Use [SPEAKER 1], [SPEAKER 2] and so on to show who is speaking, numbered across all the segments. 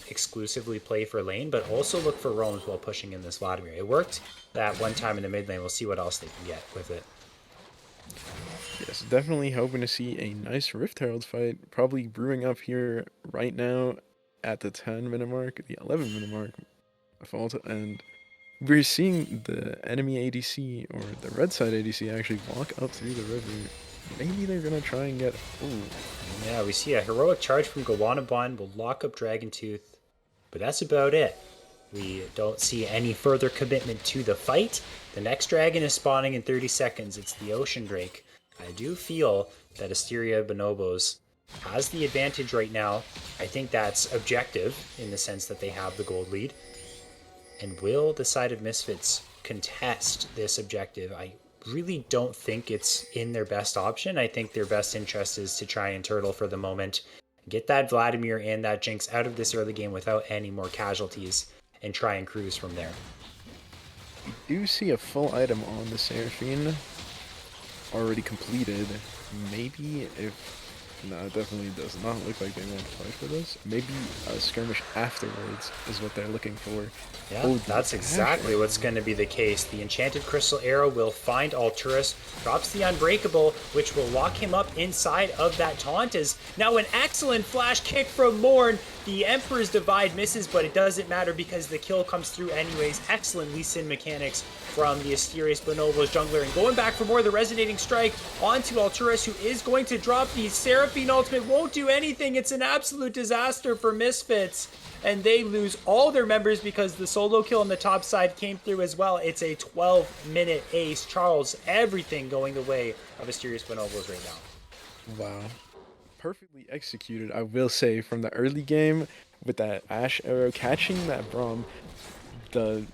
[SPEAKER 1] exclusively play for lane, but also look for roams while pushing in this Vladimir. It worked that one time in the mid lane. We'll see what else they can get with it.
[SPEAKER 2] Yes, definitely hoping to see a nice Rift Herald fight, probably brewing up here right now at the 10-minute mark, the 11-minute mark, fault, and we're seeing the enemy ADC or the red side ADC actually walk up through the river. Maybe they're gonna try and get. Ooh,
[SPEAKER 1] Yeah, we see a heroic charge from Gawanabon. Will lock up Dragon Tooth, but that's about it. We don't see any further commitment to the fight. The next dragon is spawning in 30 seconds. It's the Ocean Drake. I do feel that Asteria Bonobos has the advantage right now. I think that's objective in the sense that they have the gold lead. And will the side of MiSfItS contest this objective? I really don't think it's in their best option. I think their best interest is to try and turtle for the moment, get that Vladimir and that Jinx out of this early game without any more casualties, and try and cruise from there.
[SPEAKER 2] we do see a full item on the Seraphine already completed. Maybe if. No, it definitely does not look like they want to fight for this. Maybe a skirmish afterwards is what they're looking for.
[SPEAKER 1] Yeah,
[SPEAKER 2] Oh,
[SPEAKER 1] that's
[SPEAKER 2] the
[SPEAKER 1] exactly what's going to be the case. The Enchanted Crystal Arrow will find Alturas, drops the Unbreakable, which will lock him up inside of that taunt. As now an excellent flash kick from Morn. The Emperor's Divide misses, but it doesn't matter because the kill comes through anyways. Excellent Lee Sin mechanics from the Asterius Bonobos jungler. And going back for more of the Resonating Strike onto Alturas, who is going to drop the Seraphine ultimate. Won't do anything. It's an absolute disaster for MiSfItS. And they lose all their members because the solo kill on the top side came through as well. It's a 12-minute ace. Charles, everything going the way of Asterius Bonobos right now.
[SPEAKER 2] Wow. Perfectly executed, I will say, from the early game with that Ash arrow catching that Braum. The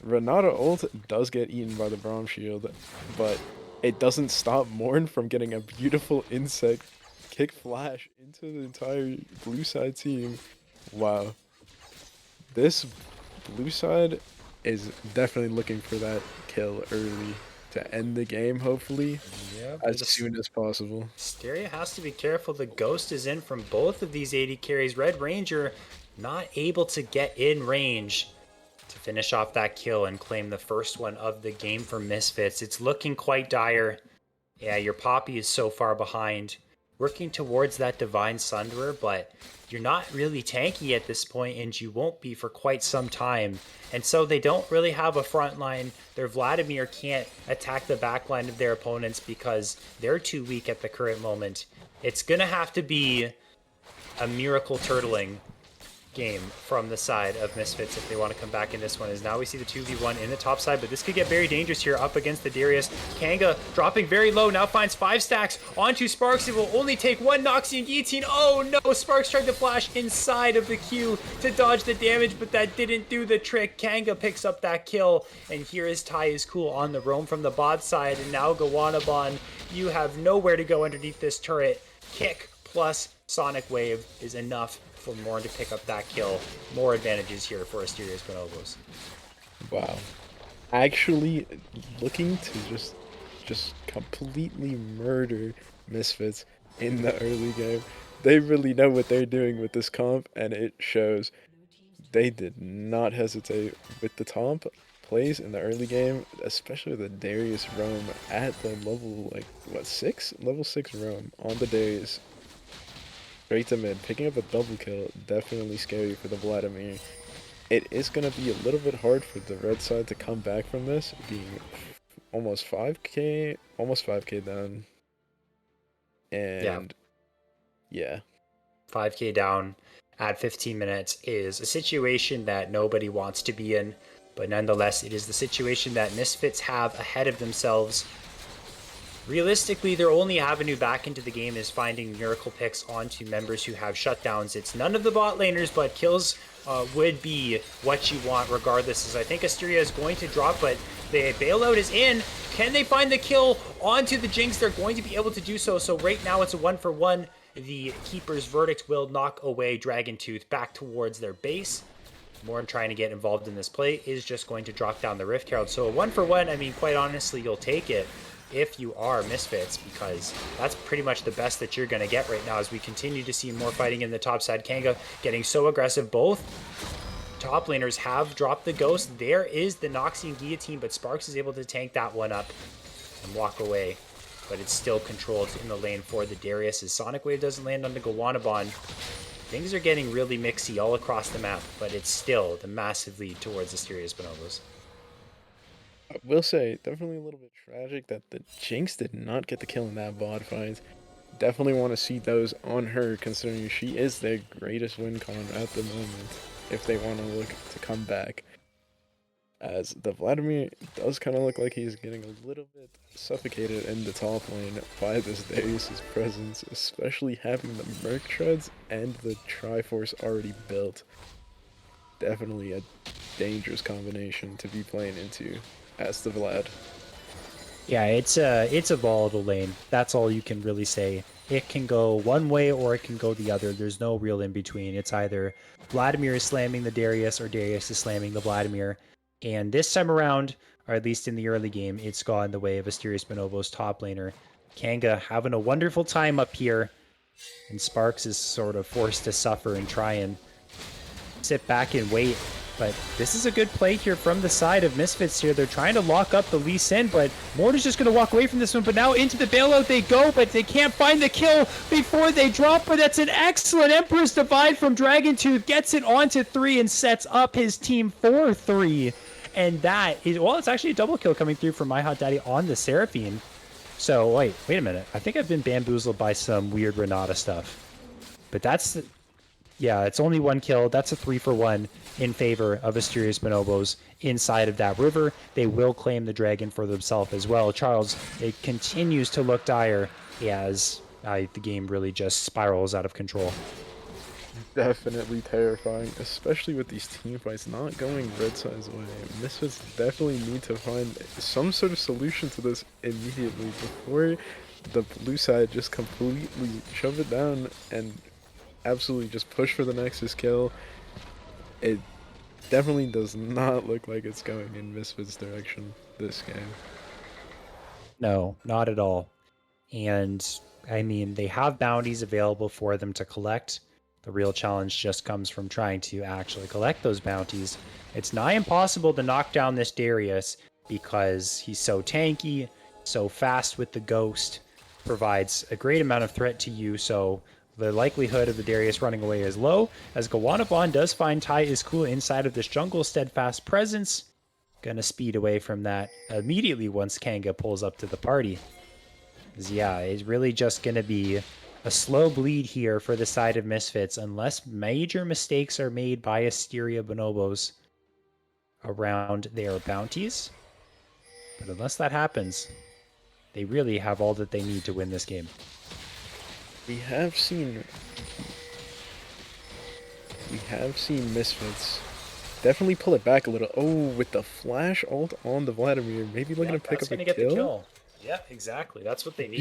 [SPEAKER 2] Renata ult does get eaten by the Braum shield, but it doesn't stop Morn from getting a beautiful insect kick flash into the entire blue side team. Wow. This blue side is definitely looking for that kill early to end the game, hopefully,
[SPEAKER 1] Yeah,
[SPEAKER 2] as
[SPEAKER 1] but
[SPEAKER 2] soon as possible.
[SPEAKER 1] Asteria has to be careful. The Ghost is in from both of these AD carries. Red Ranger not able to get in range to finish off that kill and claim the first one of the game for MiSfItS. It's looking quite dire. Yeah, your Poppy is so far behind, working towards that Divine Sunderer, but you're not really tanky at this point, and you won't be for quite some time. And so they don't really have a front line. Their Vladimir can't attack the back line of their opponents because they're too weak at the current moment. It's going to have to be a miracle turtling game from the side of MiSfItS if they want to come back in this one. As now we see the 2v1 in the top side, but this could get very dangerous here up against the Darius. Kanga dropping very low, now finds 5 stacks onto Sparks. It will only take one Noxian Guillotine. Oh no, Sparks tried to flash inside of the Q to dodge the damage, but that didn't do the trick. Kanga picks up that kill, and here is Ty is cool on the roam from the bot side, and now Gawanabon, you have nowhere to go underneath this turret. Kick plus Sonic Wave is enough for Morn to pick up that kill. More advantages here for Asterius Bonobos.
[SPEAKER 2] Wow. Actually looking to just completely murder MiSfItS in the early game. They really know what they're doing with this comp, and it shows. They did not hesitate with the top plays in the early game, especially the Darius roam at the level, like, what, 6? Level 6 roam on the Darius. Straight to mid, picking up a double kill, definitely scary for the Vladimir. It is going to be a little bit hard for the red side to come back from this, being almost 5k down.
[SPEAKER 1] Yeah,
[SPEAKER 2] And yeah,
[SPEAKER 1] 5k down at 15 minutes is a situation that nobody wants to be in, but nonetheless, it is the situation that MiSfItS have ahead of themselves. Realistically, their only avenue back into the game is finding miracle picks onto members who have shutdowns. It's none of the bot laners, but kills would be what you want regardless. As I think Asteria is going to drop, but the bailout is in. Can they find the kill onto the Jinx? They're going to be able to do so. So right now it's a 1-for-1. The Keeper's Verdict will knock away Dragon Tooth back towards their base. Morn trying to get involved in this play is just going to drop down the Rift Herald. So a 1-for-1, I mean, quite honestly, you'll take it. if you are MiSfItS, because that's pretty much the best that you're going to get right now as we continue to see more fighting in the top side. Kanga getting so aggressive. Both top laners have dropped the Ghost. There is the Noxian Guillotine, but Sparks is able to tank that one up and walk away. But it's still controlled in the lane for the Darius. As Sonic Wave doesn't land on the Gowanabon, things are getting really mixy all across the map, but it's still the massive lead towards Asteria's Bonobos.
[SPEAKER 2] I will say, definitely a little bit tragic that the Jinx did not get the kill in that bot fight. Definitely want to see those on her, considering she is their greatest win con at the moment, if they want to look to come back. As the Vladimir does kind of look like he's getting a little bit suffocated in the top lane by this Darius' presence, especially having the Merc Treads and the Triforce already built. Definitely a dangerous combination to be playing into as the Vlad.
[SPEAKER 1] Yeah, it's a volatile lane. That's all you can really say. It can go one way or it can go the other. There's no real in between. It's either Vladimir is slamming the Darius or Darius is slamming the Vladimir. And this time around, or at least in the early game, it's gone the way of Asterius Bonobos top laner. Kanga having a wonderful time up here, and Sparks is sort of forced to suffer and try and sit back and wait. But this is a good play here from the side of MiSfItS here. They're trying to lock up the Lee Sin, but Mortar's just going to walk away from this one. But now into the bailout they go, but they can't find the kill before they drop. But that's an excellent Emperor's Divide from Dragoontooth. Gets it onto 3 and sets up his team for 3. And that is, well, it's actually a double kill coming through from My Hot Daddy on the Seraphine. So, wait a minute. I think I've been bamboozled by some weird Renata stuff. But that's... Yeah, it's only 1 kill. That's a 3-for-1 in favor of Asteria's Bonobos inside of that river. They will claim the dragon for themselves as well. Charles, it continues to look dire as the game really just spirals out of control.
[SPEAKER 2] Definitely terrifying, especially with these team fights not going red side's way. MiSfItS definitely need to find some sort of solution to this immediately before the blue side just completely shove it down and absolutely just push for the Nexus kill. It definitely does not look like it's going in MiSfIt's direction this game.
[SPEAKER 1] No, not at all. And I mean, they have bounties available for them to collect. The real challenge just comes from trying to actually collect those bounties. It's nigh impossible to knock down this Darius because he's so tanky, so fast with the Ghost, provides a great amount of threat to you, so the likelihood of the Darius running away is low, as Gowanabon does find Tai is cool inside of this jungle steadfast presence. Gonna speed away from that immediately once Kanga pulls up to the party. Yeah, it's really just gonna be a slow bleed here for the side of MiSfItS unless major mistakes are made by Asteria Bonobos around their bounties. But unless that happens, they really have all that they need to win this game.
[SPEAKER 2] We have seen MiSfItS definitely pull it back a little. Oh, with the flash ult on the Vladimir, maybe looking to pick up a
[SPEAKER 1] Get the
[SPEAKER 2] kill.
[SPEAKER 1] kill. Yeah, exactly. That's what they need.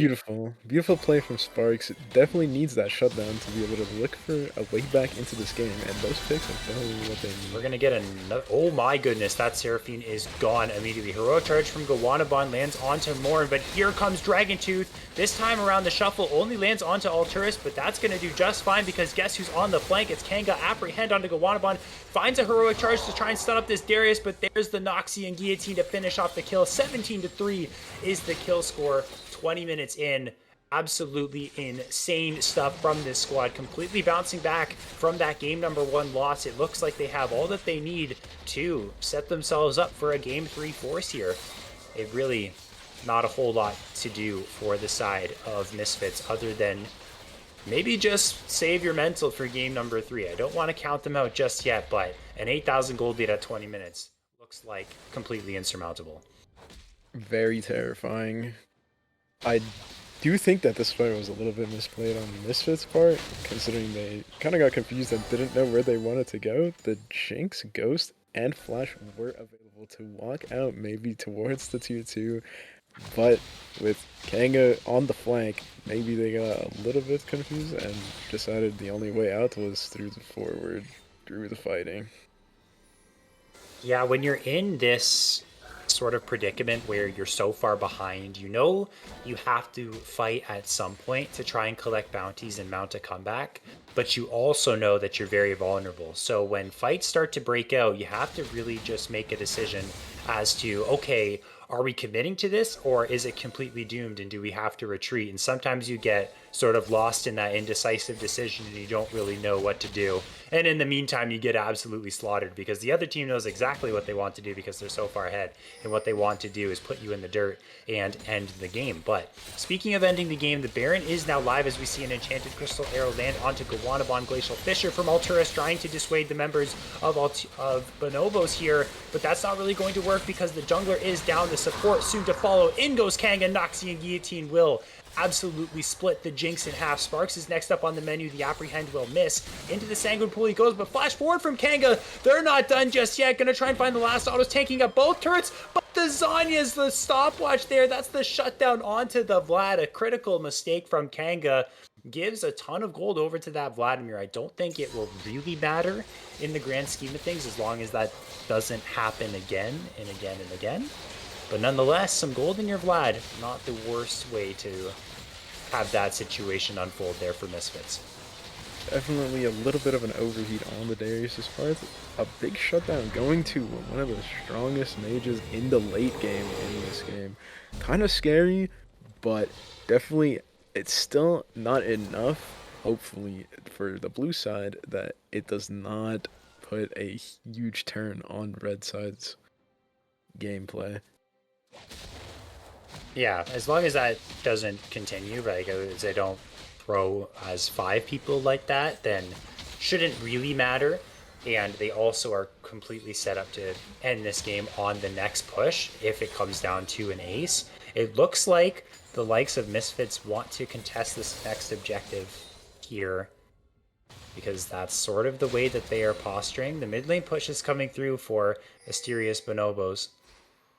[SPEAKER 2] Beautiful play from Sparks. It definitely needs that shutdown to be able to look for a way back into this game, and those picks are definitely what they need.
[SPEAKER 1] We're gonna get another. Oh my goodness, that Seraphine is gone immediately. Heroic charge from Gowanabon lands onto Morn, but here comes Dragoontooth. This time around, the shuffle only lands onto Alturas, but that's gonna do just fine because guess who's on the flank? It's Kanga. Apprehend onto Gowanabon. Finds a heroic charge to try and stun up this Darius, but there's the Noxian Guillotine to finish off the kill. 17-3 is the kill score. 20 minutes in. Absolutely insane stuff from this squad. Completely bouncing back from that game number 1 loss. It looks like they have all that they need to set themselves up for a game 3 force here. It really not a whole lot to do for the side of MiSfItS other than maybe just save your mental for game number 3. I don't want to count them out just yet, but an 8,000 gold lead at 20 minutes looks like completely insurmountable.
[SPEAKER 2] Very terrifying. I do think that this fight was a little bit misplayed on MiSfIt's part, considering they kind of got confused and didn't know where they wanted to go. The Jinx, Ghost, and Flash were available to walk out maybe towards the tier 2, but with Kanga on the flank, maybe they got a little bit confused and decided the only way out was through the forward, through the fighting.
[SPEAKER 1] Yeah, when you're in this sort of predicament where you're so far behind. You know you have to fight at some point to try and collect bounties and mount a comeback, but you also know that you're very vulnerable. So when fights start to break out, you have to really just make a decision as to, okay, are we committing to this, or is it completely doomed and do we have to retreat? And sometimes you get sort of lost in that indecisive decision and you don't really know what to do. And in the meantime, you get absolutely slaughtered because the other team knows exactly what they want to do because they're so far ahead. And what they want to do is put you in the dirt and end the game. But speaking of ending the game, the Baron is now live as we see an enchanted crystal arrow land onto Gawanabon Glacial Fissure from Alturas, trying to dissuade the members of Bonobos here. But that's not really going to work because the jungler is down. The support soon to follow. In goes Kanga. Noxie and Guillotine will absolutely split the Jinx in half. Sparks is next up on the menu. The Apprehend will miss. Into the Sanguine Pool he goes, but flash forward from Kanga. They're not done just yet. Gonna try and find the last autos, tanking up both turrets, but the Zanya's the stopwatch there. That's the shutdown onto the Vlad. A critical mistake from Kanga. Gives a ton of gold over to that Vladimir. I don't think it will really matter in the grand scheme of things as long as that doesn't happen again and again and again. But nonetheless, some gold in your Vlad. Not the worst way to have that situation unfold there for MiSfItS.
[SPEAKER 2] Definitely a little bit of an overheat on the Darius' part. A big shutdown going to one of the strongest mages in the late game in this game. Kind of scary, but definitely it's still not enough, hopefully, for the blue side that it does not put a huge turn on red side's gameplay.
[SPEAKER 1] Yeah, as long as that doesn't continue, like as they don't throw as 5 people like that, then shouldn't really matter. And they also are completely set up to end this game on the next push if it comes down to an ace. It looks like the likes of MiSfItS want to contest this next objective here because that's sort of the way that they are posturing. The mid lane push is coming through for Asteria's Bonobos,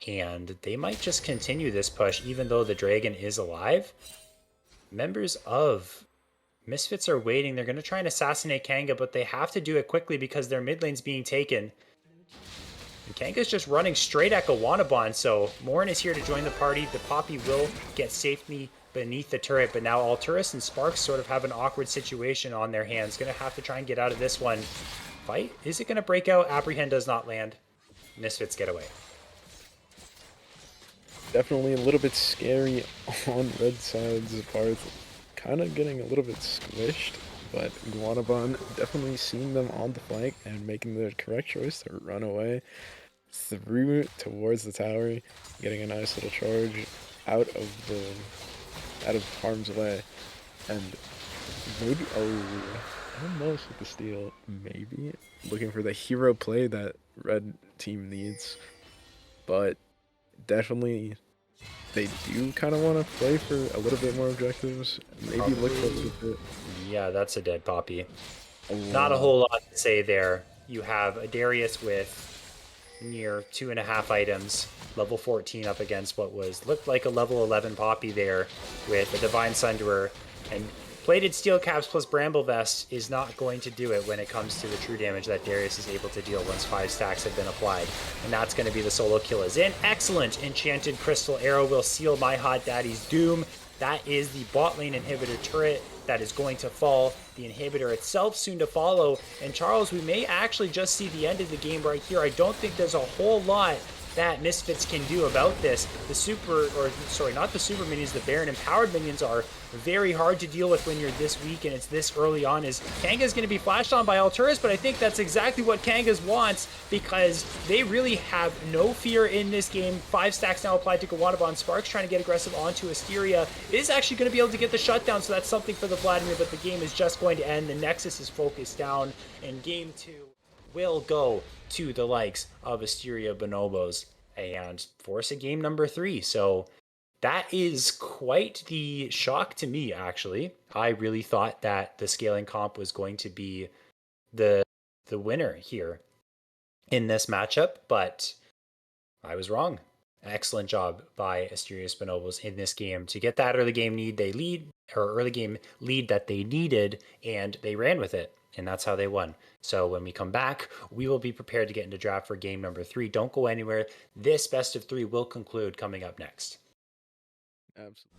[SPEAKER 1] and they might just continue this push even though the dragon is alive. Members of MiSfItS are waiting. They're going to try and assassinate Kanga, but they have to do it quickly because their mid lane's being taken. And Kanga's just running straight at Gawanabon, so Morin is here to join the party. The Poppy will get safely beneath the turret, but now Alturas and Sparks sort of have an awkward situation on their hands. Going to have to try and get out of this one. Fight? Is it going to break out? Apprehend does not land. MiSfItS get away.
[SPEAKER 2] Definitely a little bit scary on red side's part. Kind of getting a little bit squished, but Guanabon definitely seeing them on the flank and making the correct choice to run away through towards the tower, getting a nice little charge out of harm's way, and maybe almost with the steal, maybe looking for the hero play that red team needs, but definitely they do kind of want to play for a little bit more objectives. Maybe look a little bit.
[SPEAKER 1] Yeah, that's a dead Poppy. Not a whole lot to say there. You have a Darius with near 2.5 items, level 14 up against what looked like a level 11 Poppy there with a Divine Sunderer, and Plated Steel Caps plus Bramble Vest is not going to do it when it comes to the true damage that Darius is able to deal once 5 stacks have been applied. And that's going to be the solo kill is in. Excellent! Enchanted Crystal Arrow will seal my hot daddy's doom. That is the bot lane inhibitor turret that is going to fall. The inhibitor itself soon to follow. And Charles, we may actually just see the end of the game right here. I don't think there's a whole lot that MiSfItS can do about this. Not the super minions, the Baron empowered minions are very hard to deal with when you're this weak and it's this early on. As Kanga's going to be flashed on by Alturas, but I think that's exactly what Kanga's wants because they really have no fear in this game. 5 stacks now applied to Gawanabon. Sparks trying to get aggressive onto Asteria. Is actually going to be able to get the shutdown, so that's something for the Vladimir, but the game is just going to end. The Nexus is focused down, and game 2 will go to the likes of Asteria Bonobos and force a game number 3. So that is quite the shock to me, actually. I really thought that the scaling comp was going to be the winner here in this matchup, but I was wrong. Excellent job by Asterios Bonobos in this game to get that early game lead that they needed, and they ran with it. and that's how they won. So when we come back, we will be prepared to get into draft for game number 3. Don't go anywhere. This best of 3 will conclude coming up next.
[SPEAKER 2] Absolutely.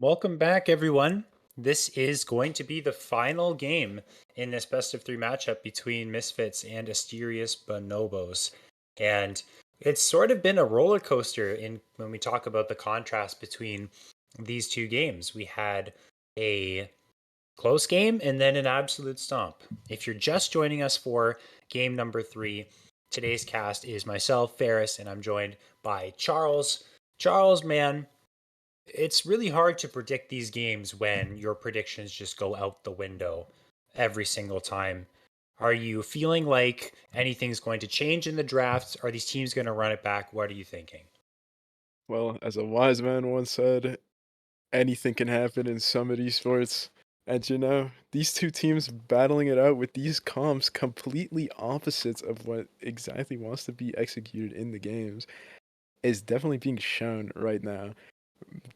[SPEAKER 1] Welcome back, everyone. This is going to be the final game in this best of 3 matchup between MiSfItS and Asteria's Bonobos. And it's sort of been a roller coaster in when we talk about the contrast between these two games. We had a close game and then an absolute stomp. If you're just joining us for game number 3, today's cast is myself, Ferris, and I'm joined by Charles. Charles, man, it's really hard to predict these games when your predictions just go out the window every single time. Are you feeling like anything's going to change in the draft? Are these teams going to run it back? What are you thinking?
[SPEAKER 2] Well, as a wise man once said, anything can happen in some of these sports. And these two teams battling it out with these comps completely opposites of what exactly wants to be executed in the games is definitely being shown right now.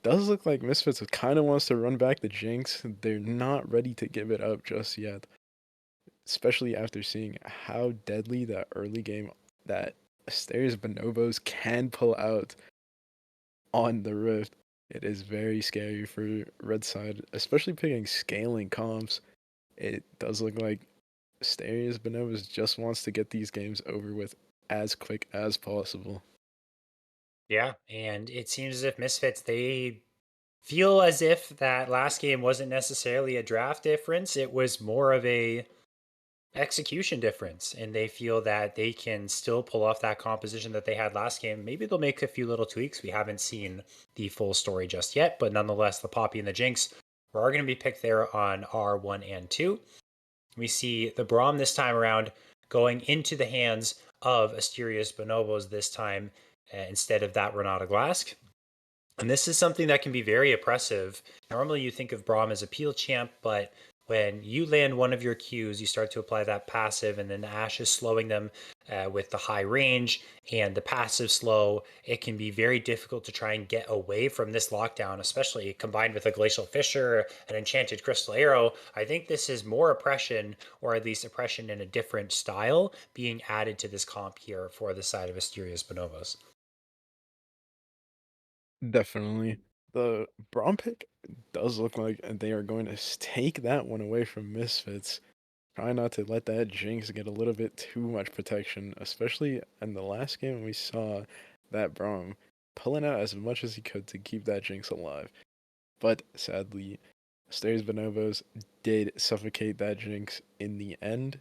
[SPEAKER 2] Does look like MiSfItS kind of wants to run back the jinx. They're not ready to give it up just yet, especially after seeing how deadly that early game that Asteria's Bonobos can pull out on the Rift. It is very scary for red side, especially picking scaling comps. It does look like Asteria's Bonobos just wants to get these games over with as quick as possible.
[SPEAKER 1] Yeah, and it seems as if MiSfITS, they feel as if that last game wasn't necessarily a draft difference. It was more of a execution difference, and they feel that they can still pull off that composition that they had last game. Maybe they'll make a few little tweaks. We haven't seen the full story just yet, but nonetheless, the Poppy and the Jinx are going to be picked there on R1 and 2. We see the Braum this time around going into the hands of Asteria's Bonobos this time, instead of that Renata Glask. And this is something that can be very oppressive. Normally, you think of Braum as a peel champ, but when you land one of your Qs, you start to apply that passive, and then Ash is slowing them with the high range and the passive slow. It can be very difficult to try and get away from this lockdown, especially combined with a Glacial Fissure, an Enchanted Crystal Arrow. I think this is more oppression, or at least oppression in a different style, being added to this comp here for the side of Asteria's Bonobos.
[SPEAKER 2] Definitely. The Braum pick does look like they are going to take that one away from MiSfITS. Try not to let that Jinx get a little bit too much protection, especially in the last game we saw that Braum pulling out as much as he could to keep that Jinx alive. But sadly, Stairs Bonobos did suffocate that Jinx in the end.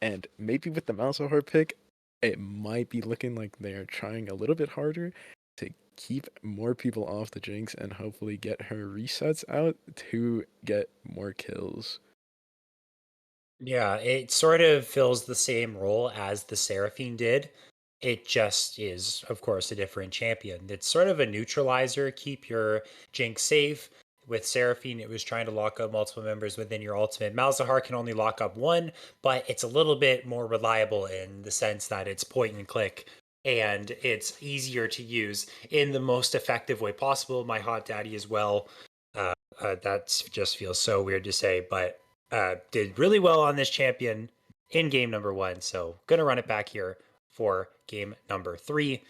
[SPEAKER 2] And maybe with the Malzahar pick, it might be looking like they're trying a little bit harder to keep more people off the Jinx and hopefully get her resets out to get more kills.
[SPEAKER 1] Yeah, it sort of fills the same role as the Seraphine did. It just is, of course, a different champion. It's sort of a neutralizer, keep your Jinx safe. With Seraphine, it was trying to lock up multiple members within your ultimate. Malzahar can only lock up one, but it's a little bit more reliable in the sense that it's point and click, and it's easier to use in the most effective way possible. My hot daddy as well. That just feels so weird to say, but did really well on this champion in game number one. So gonna run it back here for game number three.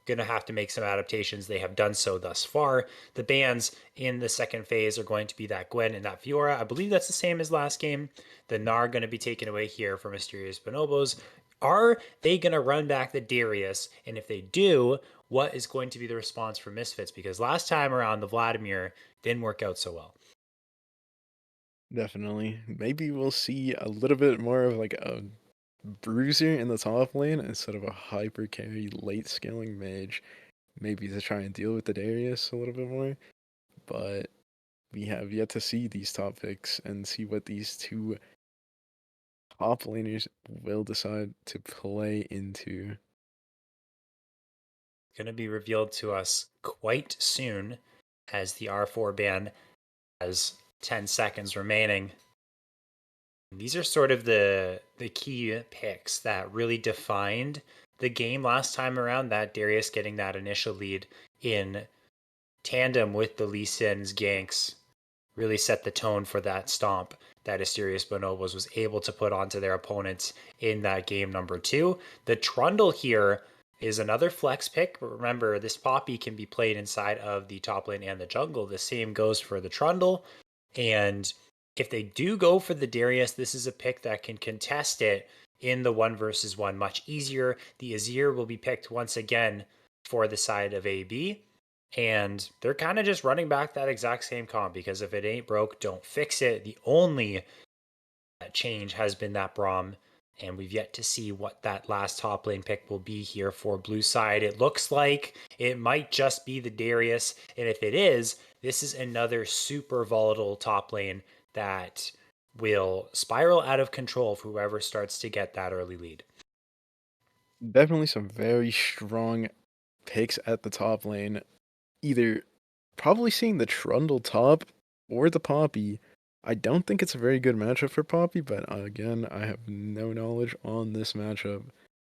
[SPEAKER 1] Gonna have to make some adaptations. They have done so thus far. The bans in the second phase are going to be that Gwen and that Fiora. I believe that's the same as last game. The Gnar going to be taken away here for Mysterious Bonobos. Are they going to run back the Darius? And if they do, what is going to be the response from MiSfITS? Because last time around, the Vladimir didn't work out so well.
[SPEAKER 2] Definitely. Maybe we'll see a little bit more of like a bruiser in the top lane instead of a hyper carry late scaling mage. Maybe to try and deal with the Darius a little bit more. But we have yet to see these top picks and see what these two top laners will decide to play into.
[SPEAKER 1] Going to be revealed to us quite soon, as the R4 ban has 10 seconds remaining. These are sort of the key picks that really defined the game last time around. That Darius getting that initial lead in tandem with the Lee Sin's ganks really set the tone for that stomp that Asterius Bonobos was able to put onto their opponents in that game number two. The Trundle here is another flex pick, but remember, this Poppy can be played inside of the top lane and the jungle. The same goes for the Trundle. And if they do go for the Darius, this is a pick that can contest it in the one versus one much easier. The Azir will be picked once again for the side of AB. And they're kind of just running back that exact same comp, because if it ain't broke, don't fix it. The only change has been that Braum, and we've yet to see what that last top lane pick will be here for blue side. It looks like it might just be the Darius, and if it is, this is another super volatile top lane that will spiral out of control for whoever starts to get that early lead.
[SPEAKER 2] Definitely some very strong picks at the top lane. Either probably seeing the Trundle top or the Poppy. I don't think it's a very good matchup for Poppy, but again, I have no knowledge on this matchup,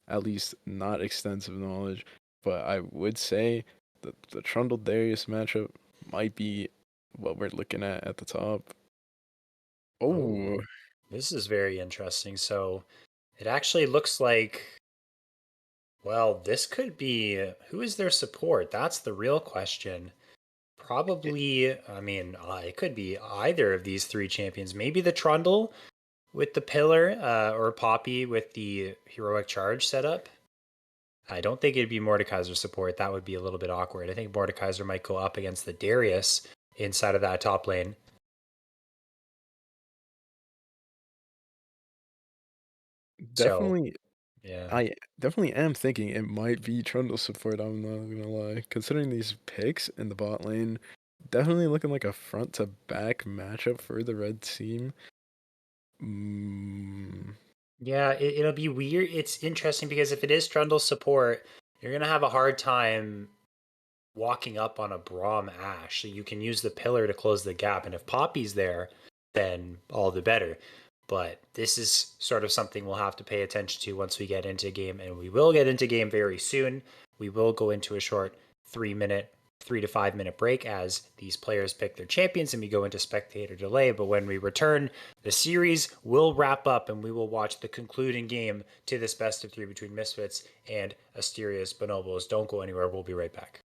[SPEAKER 2] at least not extensive knowledge. But I would say that the Trundle Darius matchup might be what we're looking at the top. Oh,
[SPEAKER 1] Oh, this is very interesting. So it actually looks like, well, this could be, who is their support? That's the real question. Probably, I mean, it could be either of these three champions. Maybe the Trundle with the pillar, or Poppy with the heroic charge setup. I don't think it'd be Mordekaiser support. That would be a little bit awkward. I think Mordekaiser might go up against the Darius inside of that top lane. So,
[SPEAKER 2] Definitely,
[SPEAKER 1] yeah.
[SPEAKER 2] I definitely am thinking it might be Trundle support, I'm not gonna lie. Considering these picks in the bot lane, definitely looking like a front to back matchup for the red team. Mm,
[SPEAKER 1] Yeah, it'll be weird. It's interesting because if it is Trundle support, you're going to have a hard time walking up on a Braum Ash. So you can use the pillar to close the gap. And if Poppy's there, then all the better. But this is sort of something we'll have to pay attention to once we get into game. And we will get into game very soon. We will go into a short 3 to 5 minute break as these players pick their champions and we go into spectator delay. But when we return, the series will wrap up and we will watch the concluding game to this best of three between MiSfItS and Asteria's Bonobos. Don't go anywhere. We'll be right back.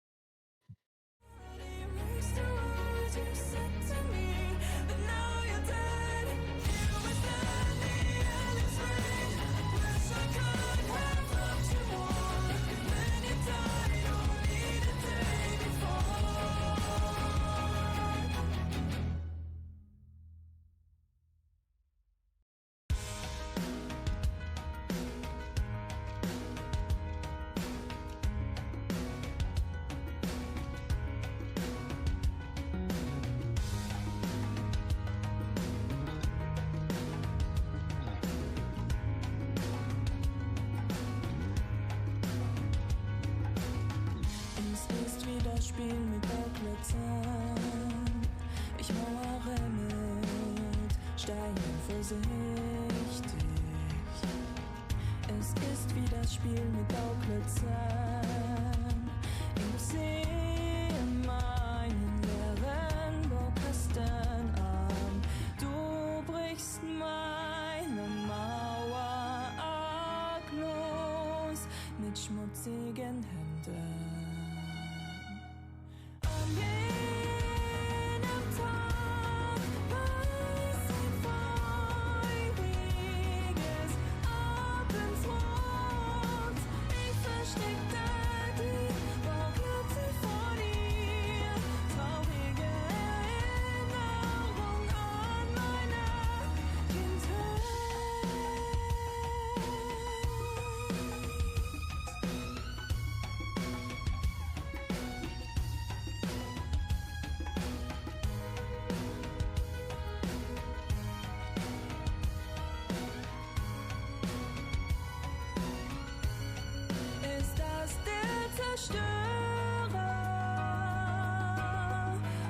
[SPEAKER 3] Spiel mit Bauklötzern. Ich mauere mit Steinen vorsichtig. Es ist wie das Spiel mit Bauklötzern. Ich sehe meinen leeren Baukasten an. Du brichst meine Mauer arglos mit schmutzigen Händen.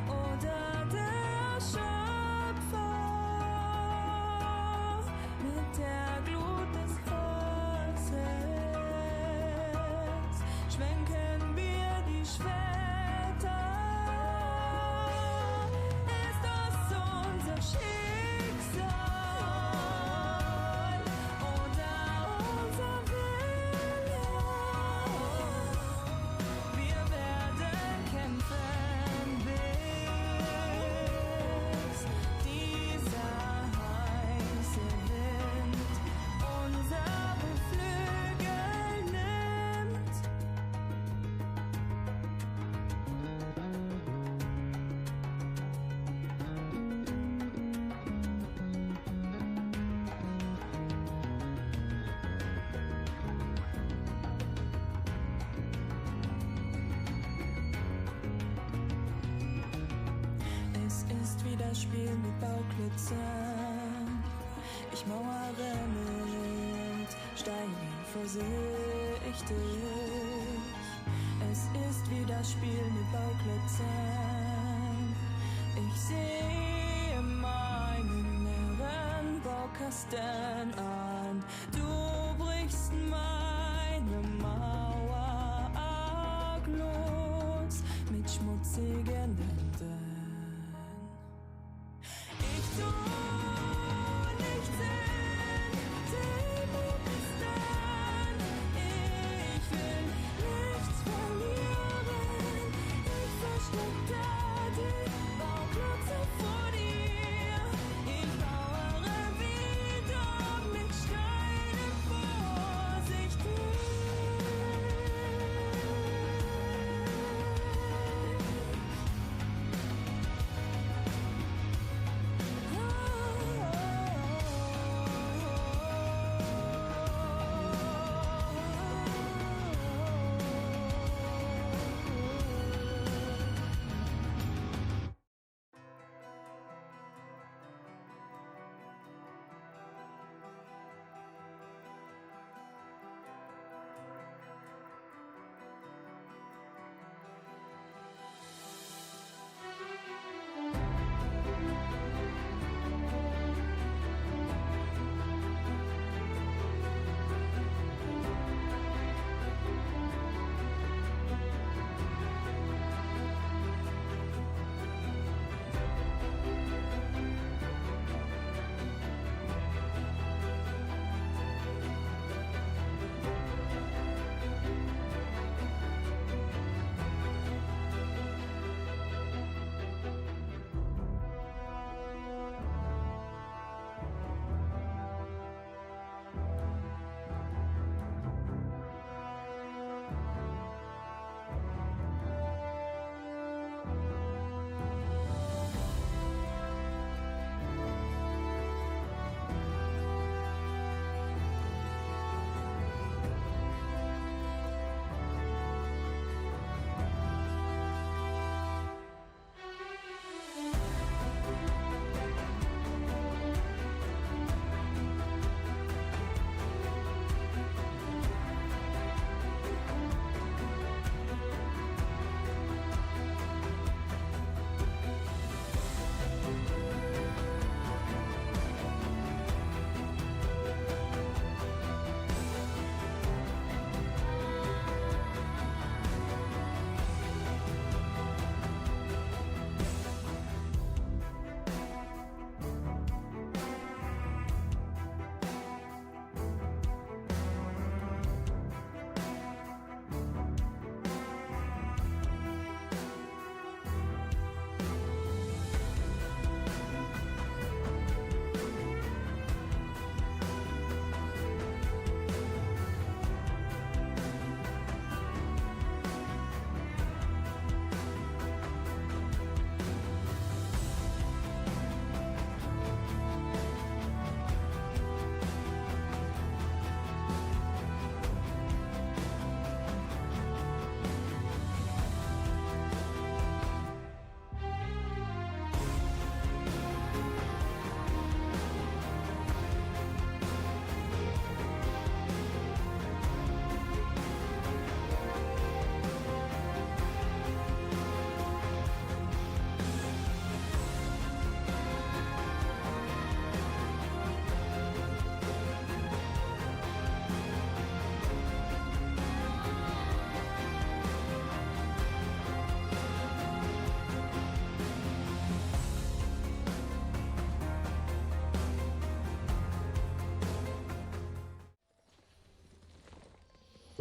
[SPEAKER 3] Oder der Schöpfer mit der Glut des Holzes schwenken wir die Schwerter. Ist das unser Schicksal oder unser Wille? Wir werden kämpfen, bis dieser heiße Wind unser Beflügel nimmt. Es ist wie das Spiel mit Bauklötzern. Ich mauere mit Steinen vorsichtig. Es ist wie das Spiel mit Bauklötzern. Ich sehe meinen leeren Baukasten an. Du brichst meine Mauer arglos mit schmutzigen Händen. Ich tu nichts in Demokistan. Ich will nichts verlieren. Ich versteck da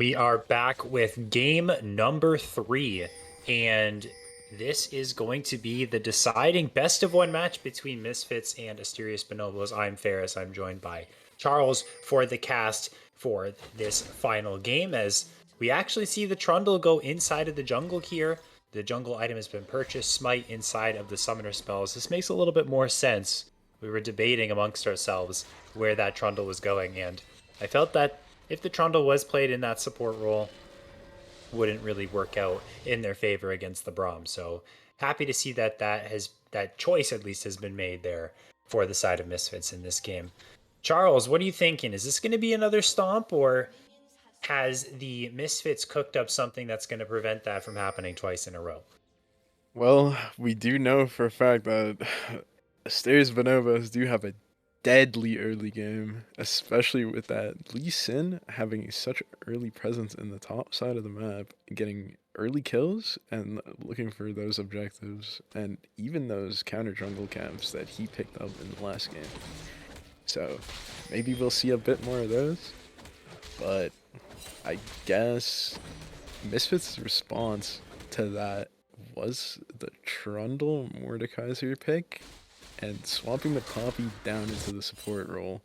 [SPEAKER 1] We are back with game number 3, and this is going to be the deciding best of one match between MiSfItS and Asteria's Bonobos. I'm Ferris. I'm joined by Charles for the cast for this final game, as we actually see the Trundle go inside of the jungle here. The jungle item has been purchased, Smite inside of the summoner spells. This makes a little bit more sense. We were debating amongst ourselves where that Trundle was going, and I felt that if the Trundle was played in that support role, wouldn't really work out in their favor against the Braum. So happy to see that that choice at least has been made there for the side of MiSfItS in this game. Charles, what are you thinking? Is this going to be another stomp, or has the MiSfItS cooked up something that's going to prevent that from happening twice in a row?
[SPEAKER 2] Well, we do know for a fact that Asteria's Bonobos do have a deadly early game, especially with that Lee Sin having such early presence in the top side of the map, getting early kills and looking for those objectives, and even those counter jungle camps that he picked up in the last game. So maybe we'll see a bit more of those, but I guess MiSfIt's response to that was the Trundle Mordekaiser pick and swapping the Poppy down into the support role.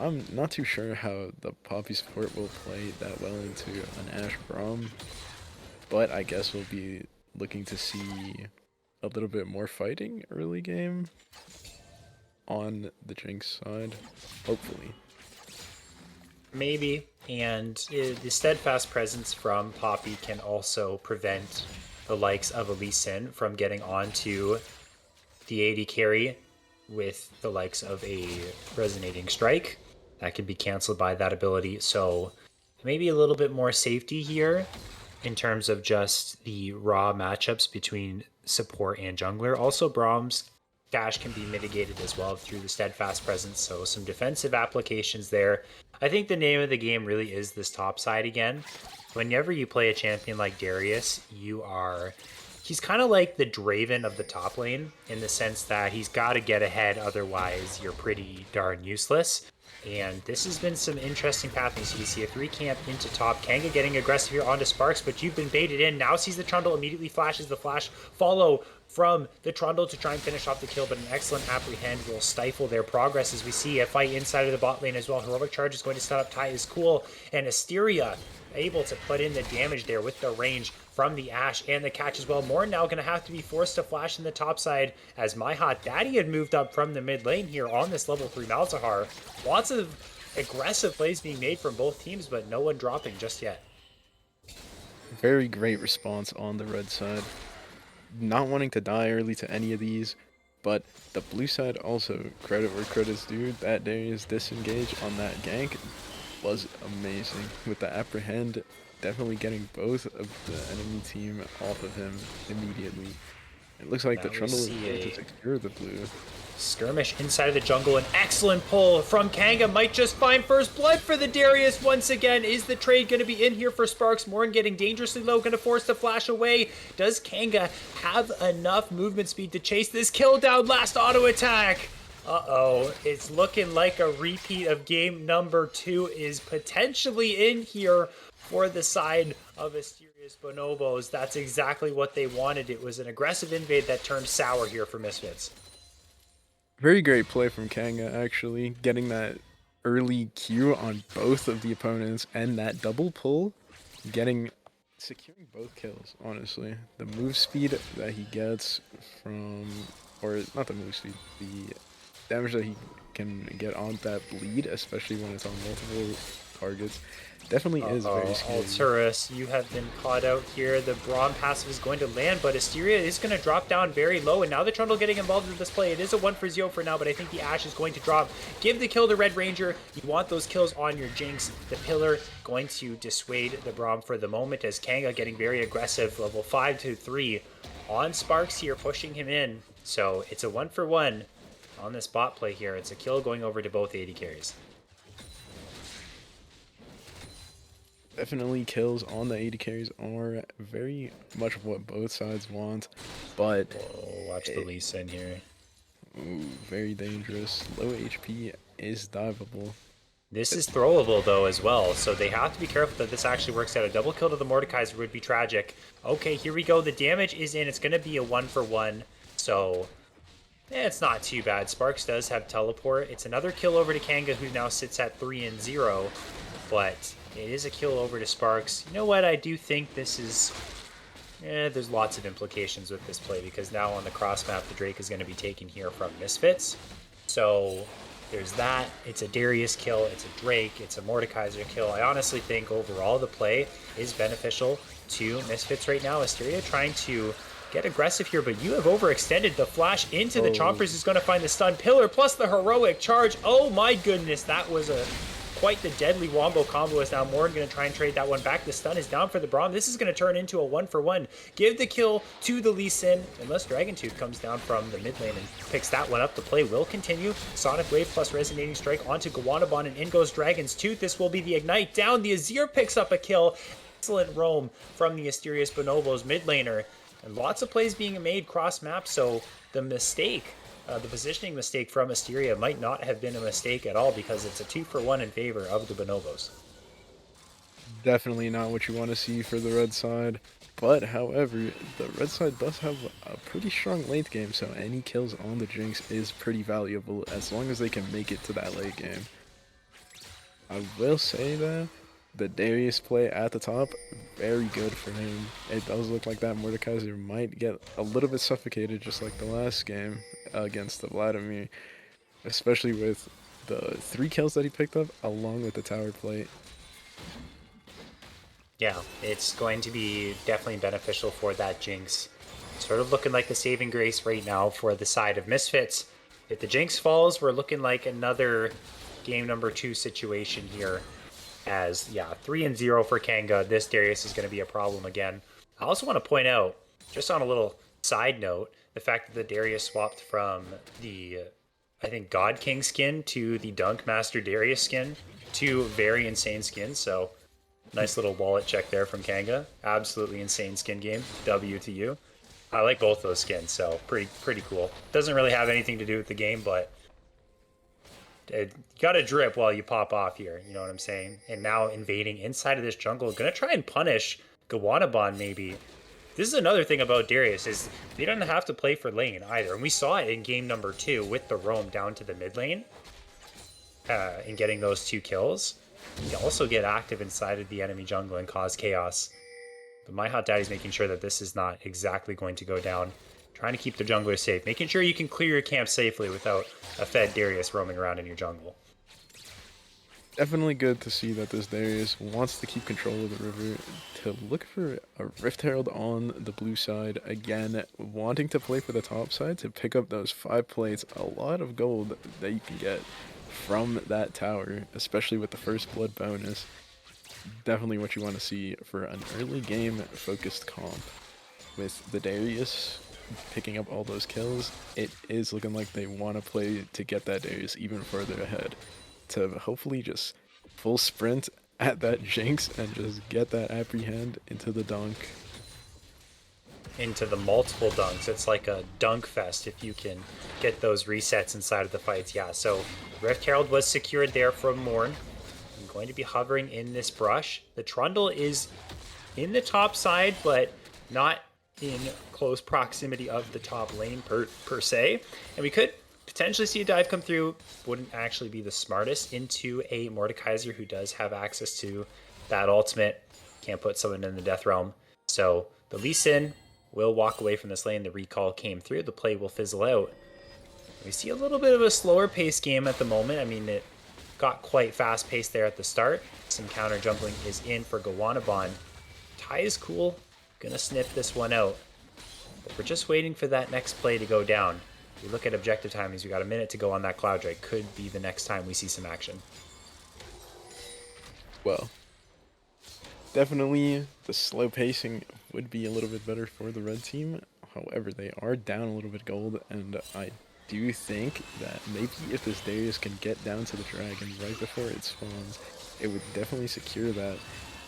[SPEAKER 2] I'm not too sure how the Poppy support will play that well into an Ashe Braum, but I guess we'll be looking to see a little bit more fighting early game on the Jinx side, hopefully.
[SPEAKER 1] Maybe. And the steadfast presence from Poppy can also prevent the likes of Lee Sin from getting onto the AD carry with the likes of a resonating strike. That can be canceled by that ability. So maybe a little bit more safety here in terms of just the raw matchups between support and jungler. Also, Braum's dash can be mitigated as well through the steadfast presence, so some defensive applications there. I think the name of the game really is this top side again. Whenever you play a champion like Darius, he's kind of like the Draven of the top lane in the sense that he's got to get ahead, otherwise you're pretty darn useless. And this has been some interesting pathing. So you see a 3 camp into top. Kanga getting aggressive here onto Sparks, but you've been baited in. Now sees the Trundle, immediately flashes the flash. Follow from the Trundle to try and finish off the kill, but an excellent apprehend will stifle their progress as we see a fight inside of the bot lane as well. Heroic Charge is going to set up Ty is cool, and Asteria able to put in the damage there with the range from the Ashe and the catch as well. Morn now going to have to be forced to flash in the top side as My Hot Daddy had moved up from the mid lane here on this level 3 Malzahar. Lots of aggressive plays being made from both teams, but no one dropping just yet.
[SPEAKER 2] Very great response on the red side. Not wanting to die early to any of these, but the blue side also, credit where credit's due, that Darius disengage on that gank was amazing. With the apprehend, definitely getting both of the enemy team off of him immediately. It looks like
[SPEAKER 1] Now
[SPEAKER 2] the
[SPEAKER 1] we
[SPEAKER 2] Trundle is
[SPEAKER 1] see
[SPEAKER 2] going
[SPEAKER 1] a
[SPEAKER 2] to secure the blue.
[SPEAKER 1] skirmish inside of the jungle. An excellent pull from Kanga. Might just find first blood for the Darius once again. Is the trade going to be in here for Sparks? Morn getting dangerously low, going to force the flash away. Does Kanga have enough movement speed to chase this kill down? Last auto attack. Uh-oh, it's looking like a repeat of game number 2 is potentially in here for the side of Asteria's Bonobos. That's exactly what they wanted. It was an aggressive invade that turned sour here for MiSfItS.
[SPEAKER 2] Very great play from Kanga, actually, getting that early Q on both of the opponents and that double pull, securing both kills, honestly. The move speed that he gets from, or not the move speed, the damage that he can get on that bleed, especially when it's on multiple targets, definitely is very scary.
[SPEAKER 1] Alturus, you have been caught out here. The Braum passive is going to land, but Asteria is going to drop down very low, and now the Trundle getting involved in this play. It is a 1-for-0 for now, but I think the Ashe is going to drop. Give the kill to Red Ranger. You want those kills on your Jinx. The Pillar going to dissuade the Braum for the moment, as Kanga getting very aggressive, level 5 to 3 on Sparks here, pushing him in. So it's a 1-for-1 on this bot play here. It's a kill going over to both AD carries.
[SPEAKER 2] Definitely kills on the AD carries are very much what both sides want, but
[SPEAKER 1] Oh, watch the Lee Sin here.
[SPEAKER 2] ooh, very dangerous. Low HP is diveable.
[SPEAKER 1] This is throwable though as well, so they have to be careful that this actually works out. A double kill to the Mordekaiser would be tragic. Okay, here we go. The damage is in. It's going to be a 1-for-1, so it's not too bad. Sparks does have teleport. It's another kill over to Kanga, who now sits at 3-0, but it is a kill over to Sparks. You know what? I do think this is... there's lots of implications with this play, because now on the cross map, the Drake is going to be taken here from MiSfItS. So there's that. It's a Darius kill. It's a Drake. It's a Mordekaiser kill. I honestly think overall the play is beneficial to MiSfItS right now. Asteria trying to get aggressive here, but you have overextended. The flash into the Chompers is going to find the stun pillar, plus the heroic charge. Oh my goodness, that was quite the deadly wombo combo. Is now Morn going to try and trade that one back. The stun is down for the Braum. This is going to turn into a 1-for-1. Give the kill to the Lee Sin, unless Dragon Tooth comes down from the mid lane and picks that one up. The play will continue. Sonic Wave plus Resonating Strike onto Gawanabon, and in goes Dragon's Tooth. This will be the Ignite down. The Azir picks up a kill. Excellent roam from the Asteria's Bonobos mid laner. And lots of plays being made cross map, so the mistake, the positioning mistake from Asteria might not have been a mistake at all, because it's a 2-for-1 in favor of the Bonobos.
[SPEAKER 2] Definitely not what you want to see for the red side. But, however, the red side does have a pretty strong late game, so any kills on the Jinx is pretty valuable as long as they can make it to that late game. I will say that the Darius play at the top, very good for him. It does look like that Mordekaiser might get a little bit suffocated, just like the last game against the Vladimir, especially with the 3 kills that he picked up along with the tower plate.
[SPEAKER 1] Yeah, it's going to be definitely beneficial for that Jinx. Sort of looking like the saving grace right now for the side of MiSfItS. If the Jinx falls, we're looking like another game number 2 situation here. As, yeah, 3-0 for Kanga. This Darius is going to be a problem again. I also want to point out, just on a little side note, the fact that the Darius swapped from the, I think, God King skin to the Dunk Master Darius skin. 2 very insane skins, so nice little wallet check there from Kanga. Absolutely insane skin game. W to you. I like both those skins, so pretty cool. Doesn't really have anything to do with the game, but you gotta drip while you pop off here, you know what I'm saying? And now invading inside of this jungle, gonna try and punish Gawanabon maybe. This is another thing about Darius, is they don't have to play for lane either. And we saw it in game number 2 with the roam down to the mid lane and getting those 2 kills. You also get active inside of the enemy jungle and cause chaos. But my hot daddy's making sure that this is not exactly going to go down. Trying to keep the jungler safe, making sure you can clear your camp safely without a fed Darius roaming around in your jungle.
[SPEAKER 2] Definitely good to see that this Darius wants to keep control of the river, to look for a Rift Herald on the blue side, again, wanting to play for the top side to pick up those 5 plates, a lot of gold that you can get from that tower, especially with the first blood bonus. Definitely what you want to see for an early game focused comp. With the Darius picking up all those kills, it is looking like they want to play to get that Darius even further ahead, to hopefully just full sprint at that Jinx and just get that apprehend into the dunk.
[SPEAKER 1] Into the multiple dunks. It's like a dunk fest if you can get those resets inside of the fights. Yeah, so Rift Herald was secured there from Morn. I'm going to be hovering in this brush. The Trundle is in the top side, but not in close proximity of the top lane per se. And we could potentially see a dive come through. Wouldn't actually be the smartest into a Mordekaiser who does have access to that ultimate. Can't put someone in the death realm. So the Lee Sin will walk away from this lane. The recall came through. The play will fizzle out. We see a little bit of a slower pace game at the moment. I mean, it got quite fast paced there at the start. Some counter jungling is in for Gawanabon. Ty is cool. Gonna snip this one out. But we're just waiting for that next play to go down. If we look at objective timings, we got a minute to go on that Cloud Drake. Could be the next time we see some action.
[SPEAKER 2] Well, definitely the slow pacing would be a little bit better for the red team. However, they are down a little bit gold, and I do think that maybe if this Darius can get down to the dragon right before it spawns, it would definitely secure that.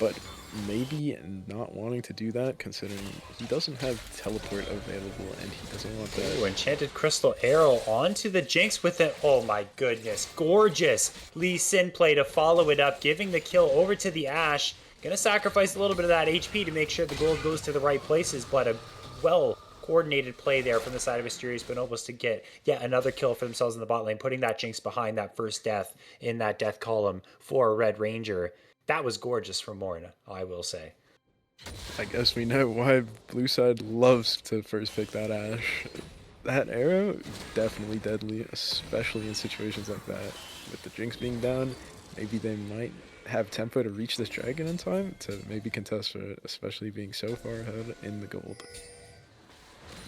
[SPEAKER 2] but maybe not wanting to do that considering he doesn't have teleport available and he doesn't want that.
[SPEAKER 1] Ooh, Enchanted Crystal Arrow onto the Jinx with it. Oh my goodness, gorgeous Lee Sin play to follow it up, giving the kill over to the Ashe. Gonna sacrifice a little bit of that HP to make sure the gold goes to the right places, but a well coordinated play there from the side of Asteria's Bonobos to get yet another kill for themselves in the bot lane, putting that Jinx behind that first death in that death column for Red Ranger. That was gorgeous from Morn, I will say.
[SPEAKER 2] I guess we know why Blue side loves to first pick that Ashe. That arrow, definitely deadly, especially in situations like that. With the Jinx being down, maybe they might have tempo to reach this dragon in time to maybe contest for it, especially being so far ahead in the gold.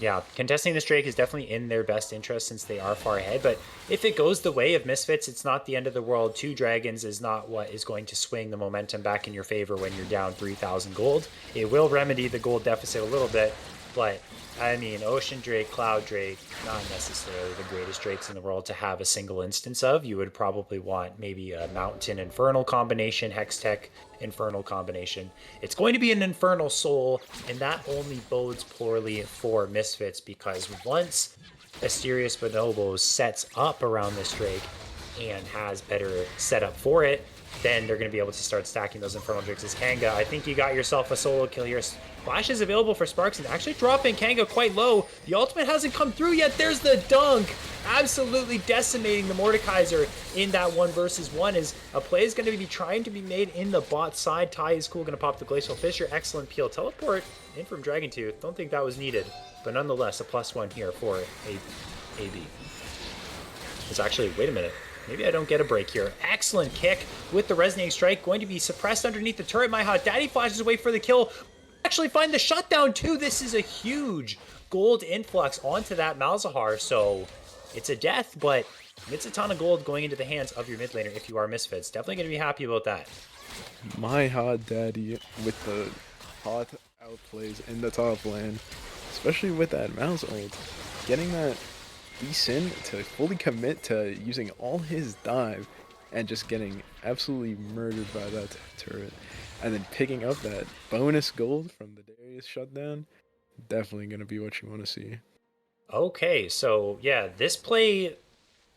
[SPEAKER 1] Yeah, contesting this Drake is definitely in their best interest since they are far ahead, but if it goes the way of MiSfItS, it's not the end of the world. 2 dragons is not what is going to swing the momentum back in your favor when you're down 3,000 gold. It will remedy the gold deficit a little bit, but I mean, Ocean Drake, Cloud Drake, not necessarily the greatest drakes in the world to have a single instance of. You would probably want maybe a Mountain Infernal combination, Hextech Infernal combination. It's going to be an Infernal Soul, and that only bodes poorly for MiSfItS because once Asteria's Bonobos sets up around this Drake and has better setup for it, then they're going to be able to start stacking those Infernal Drakes as Kanga. I think you got yourself a solo kill here. Flash is available for Sparks and actually dropping Kanga quite low. The ultimate hasn't come through yet. There's the dunk. Absolutely decimating the Mordekaiser in that 1 versus 1 as a play is going to be trying to be made in the bot side. Ty is cool, going to pop the Glacial Fissure. Excellent peel. Teleport in from Dragon Tooth. Don't think that was needed, but nonetheless, a +1 here for AB. It's actually, wait a minute. Maybe I don't get a break here. Excellent kick with the Resonating Strike. Going to be suppressed underneath the turret. My Hot Daddy flashes away for the kill. Actually find the shutdown too. This is a huge gold influx onto that Malzahar. So it's a death, but it's a ton of gold going into the hands of your mid laner if you are MiSfItS. Definitely going to be happy about that.
[SPEAKER 2] My Hot Daddy with the hot outplays in the top lane, especially with that Mouse ult. Getting that Lee Sin to fully commit to using all his dive and just getting absolutely murdered by that turret. And then picking up that bonus gold from the Darius shutdown, definitely going to be what you want to see.
[SPEAKER 1] Okay, so yeah, this play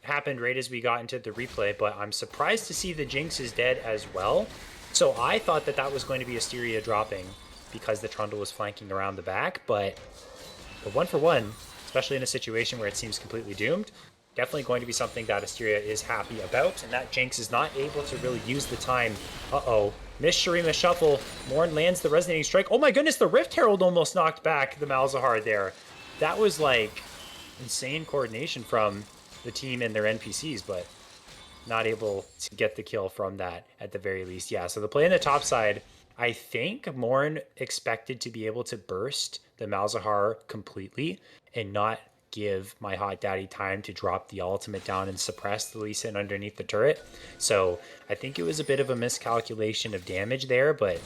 [SPEAKER 1] happened right as we got into the replay, but I'm surprised to see the Jinx is dead as well. So I thought that that was going to be Asteria dropping because the Trundle was flanking around the back, but the 1-for-1, especially in a situation where it seems completely doomed, definitely going to be something that Asteria is happy about, and that Jinx is not able to really use the time. Uh-oh. Miss Shurima Shuffle. Morn lands the Resonating Strike. Oh my goodness, the Rift Herald almost knocked back the Malzahar there. That was like insane coordination from the team and their NPCs, but not able to get the kill from that at the very least. Yeah, so the play on the top side, I think Morn expected to be able to burst the Malzahar completely and not give my Hot Daddy time to drop the ultimate down and suppress the Lee Sin underneath the turret. So I think it was a bit of a miscalculation of damage there, but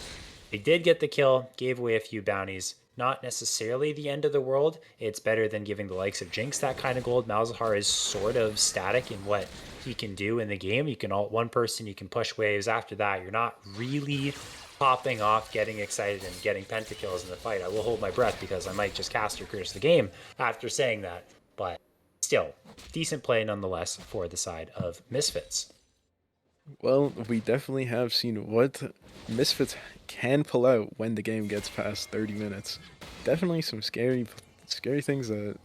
[SPEAKER 1] they did get the kill, gave away a few bounties. Not necessarily the end of the world. It's better than giving the likes of Jinx that kind of gold. Malzahar is sort of static in what he can do in the game. You can ult one person, you can push waves. After that, you're not really popping off, getting excited, and getting pentakills in the fight. I will hold my breath because I might just cast or curse the game after saying that. But still, decent play nonetheless for the side of MiSfItS.
[SPEAKER 2] Well, we definitely have seen what MiSfItS can pull out when the game gets past 30 minutes. Definitely some scary things that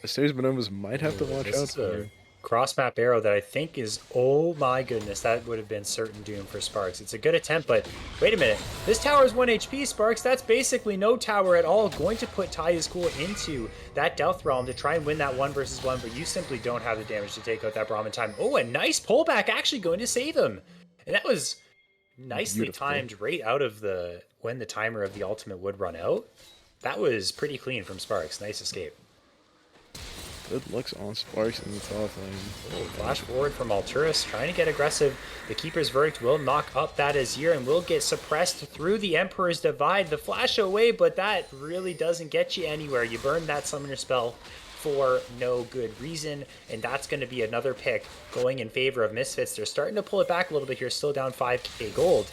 [SPEAKER 2] Asteria's Bonobos might have to watch out for.
[SPEAKER 1] Cross map arrow that I think is, oh my goodness, that would have been certain doom for Sparks. It's a good attempt, but wait a minute. This tower is 1 HP, Sparks. That's basically no tower at all. Going to put Ty is Cool into that Death Realm to try and win that 1 versus 1, but you simply don't have the damage to take out that Brahmin time. Oh, a nice pullback actually going to save him. And that was nicely timed right out of the when the timer of the ultimate would run out. That was pretty clean from Sparks. Nice escape.
[SPEAKER 2] Good looks on Sparks in the top lane.
[SPEAKER 1] Oh, flash forward from Alturas, trying to get aggressive. The Keeper's Verdict will knock up that Azir and will get suppressed through the Emperor's Divide. The flash away, but that really doesn't get you anywhere. You burn that Summoner spell for no good reason, and that's going to be another pick going in favor of MiSfItS. They're starting to pull it back a little bit here, still down 5k gold,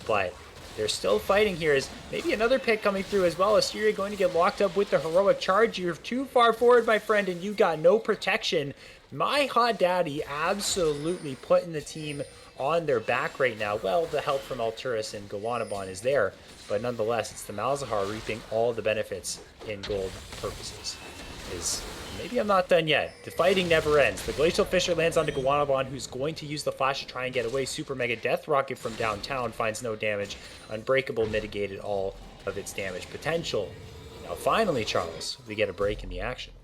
[SPEAKER 1] but they're still fighting here. Is maybe another pick coming through as well. Asteria going to get locked up with the heroic charge. You're too far forward, my friend, and you got no protection. My hot daddy absolutely putting the team on their back right now. Well, the help from Alturas and Gawanabon is there, but nonetheless, it's the Malzahar reaping all the benefits in gold purposes. Maybe I'm not done yet. The fighting never ends. The Glacial Fisher lands onto Gawanabon, who's going to use the flash to try and get away. Super Mega Death Rocket from downtown finds no damage. Unbreakable mitigated all of its damage potential. Now finally, Charles, we get a break in the action.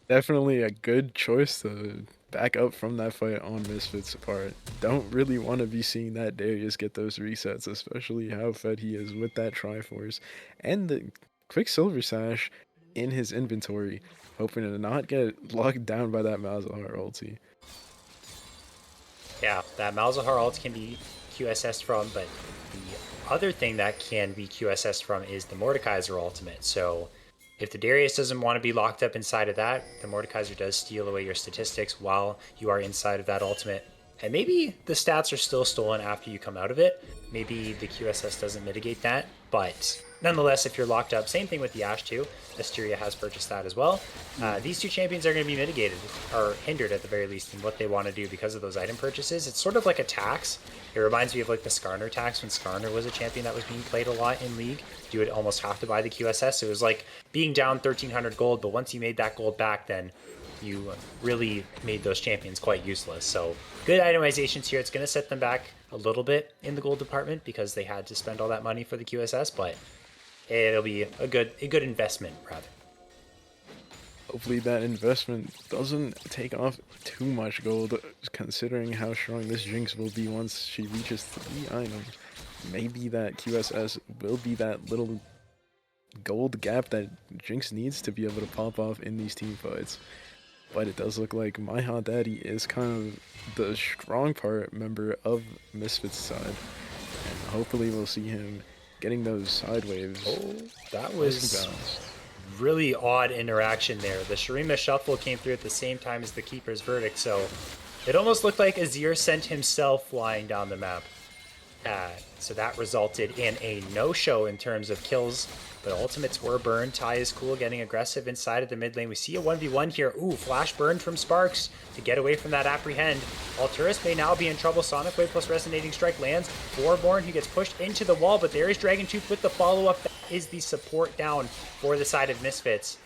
[SPEAKER 2] Definitely a good choice to back up from that fight on MiSfItS' part. Don't really want to be seeing that Darius get those resets, especially how fed he is with that Triforce and the Quicksilver Sash in his inventory, hoping to not get locked down by that Malzahar ulti.
[SPEAKER 1] Yeah, that Malzahar ult can be QSS from, but the other thing that can be QSS from is the Mordekaiser ultimate. So if the Darius doesn't want to be locked up inside of that, the Mordekaiser does steal away your statistics while you are inside of that ultimate. And maybe the stats are still stolen after you come out of it. Maybe the QSS doesn't mitigate that, but nonetheless, if you're locked up, same thing with the Ashe too. Asteria has purchased that as well. These two champions are going to be mitigated, or hindered at the very least, in what they want to do because of those item purchases. It's sort of like a tax. It reminds me of like the Skarner tax when Skarner was a champion that was being played a lot in League. You would almost have to buy the QSS. It was like being down 1,300 gold, but once you made that gold back, then you really made those champions quite useless. So good itemizations here. It's going to set them back a little bit in the gold department because they had to spend all that money for the QSS, but it'll be a good investment rather.
[SPEAKER 2] Hopefully that investment doesn't take off too much gold, considering how strong this Jinx will be once she reaches 3 items. Maybe that QSS will be that little gold gap that Jinx needs to be able to pop off in these team fights. But it does look like my hot daddy is kind of the strong part member of MiSfItS' side. And hopefully we'll see him getting those side waves.
[SPEAKER 1] Oh, that was really odd interaction there. The Shurima Shuffle came through at the same time as the Keeper's Verdict, so it almost looked like Azir sent himself flying down the map. So that resulted in a no-show in terms of kills, but ultimates were burned. Tai is cool, getting aggressive inside of the mid lane. We see a 1v1 here. Ooh, flash burn from Sparks to get away from that apprehend. Alturas may now be in trouble. Sonic Wave plus Resonating Strike lands. Warborn, who gets pushed into the wall, but there is Dragon Tooth with the follow-up. That is the support down for the side of MiSfItS.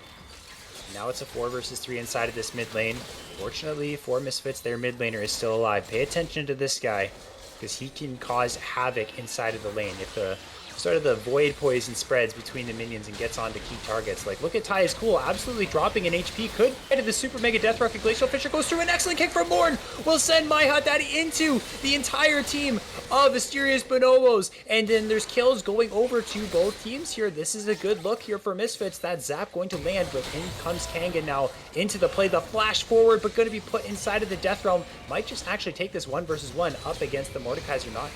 [SPEAKER 1] Now it's a 4 versus 3 inside of this mid lane. Fortunately for MiSfItS, their mid laner is still alive. Pay attention to this guy, because he can cause havoc inside of the lane. If the sort of the void poison spreads between the minions and gets onto key targets. Like, look at Tai is cool, absolutely dropping an HP. Could get the Super Mega Death Rocket. Glacial Fisher goes through an excellent kick from Morn. Will send my hot daddy into the entire team of Asteria's Bonobos. And then there's kills going over to both teams here. This is a good look here for MiSfItS. That zap going to land, but in comes Kanga now into the play. The flash forward, but going to be put inside of the Death Realm. Might just actually take this 1 versus 1 up against the Mordekaiser, not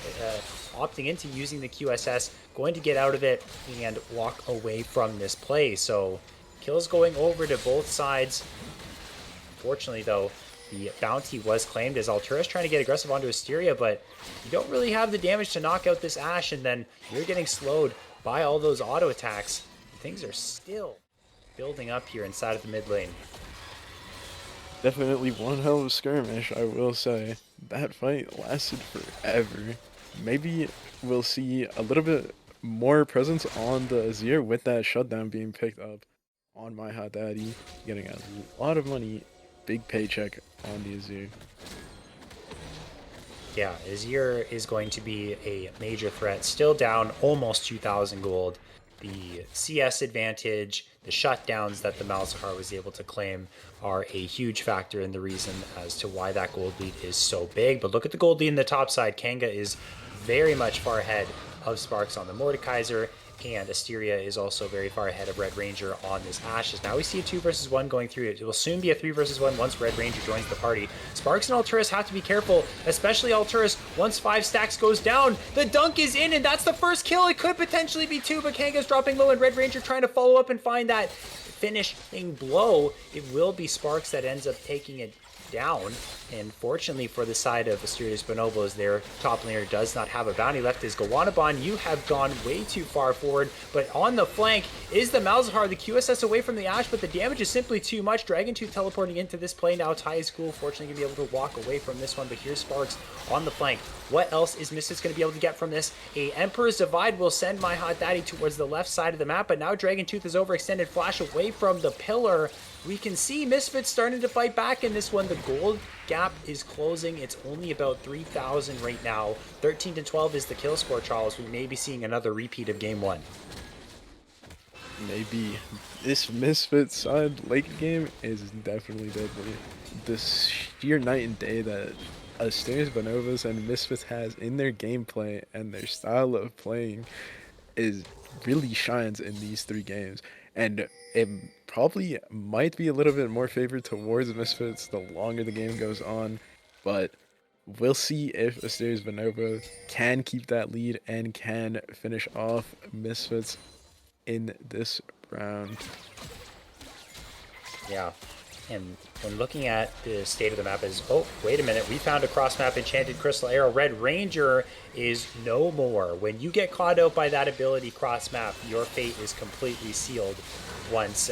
[SPEAKER 1] opting into using the QSS, going to get out of it and walk away from this play. So kills going over to both sides. Unfortunately though, the bounty was claimed as Alturas trying to get aggressive onto Asteria, but you don't really have the damage to knock out this Ashe, and then you're getting slowed by all those auto attacks. Things are still building up here inside of the mid lane.
[SPEAKER 2] Definitely one hell of a skirmish, I will say. That fight lasted forever. Maybe we'll see a little bit more presence on the Azir with that shutdown being picked up on my hot daddy, getting a lot of money, big paycheck on the Azir.
[SPEAKER 1] Yeah, Azir is going to be a major threat. Still down almost 2,000 gold. The CS advantage, the shutdowns that the Malzahar was able to claim are a huge factor in the reason as to why that gold lead is so big. But look at the gold lead in the top side. Kanga is very much far ahead of Sparks on the Mordekaiser, and Asteria is also very far ahead of Red Ranger on this Ashes. Now we see a 2 versus 1 going through it. It will soon be a 3 versus 1 once Red Ranger joins the party. Sparks and Alturas have to be careful, especially Alturas. Once 5 stacks goes down, the dunk is in, and that's the first kill. It could potentially be 2, but Kanga's dropping low, and Red Ranger trying to follow up and find that finishing blow. It will be Sparks that ends up taking it down. And fortunately for the side of Asteria's Bonobos, their top laner does not have a bounty left. Is Gawanabon, you have gone way too far forward, but on the flank is the Malzahar. The QSS away from the Ashe, but the damage is simply too much. Dragon Tooth teleporting into this play now. Ty is cool, fortunately gonna be able to walk away from this one, but here's Sparks on the flank. What else is MiSfItS gonna be able to get from this? A Emperor's Divide will send my Hot Daddy towards the left side of the map, but now Dragon Tooth is overextended. Flash away from the pillar. We can see MiSfItS starting to fight back in this one. The gold gap is closing. It's only about 3,000 right now. 13 to 12 is the kill score, Charles. We may be seeing another repeat of game one.
[SPEAKER 2] Maybe. This MiSfItS side late game is definitely deadly. The sheer night and day that Asteria's Bonobos and MiSfItS has in their gameplay and their style of playing is really shines in these 3 games. And it probably might be a little bit more favored towards MiSfItS the longer the game goes on, but we'll see if Asteria's Bonobos can keep that lead and can finish off MiSfItS in this round.
[SPEAKER 1] Yeah. And when looking at the state of the map is, oh, wait a minute, we found a cross-map Enchanted Crystal Arrow. Red Ranger is no more. When you get caught out by that ability cross-map, your fate is completely sealed once,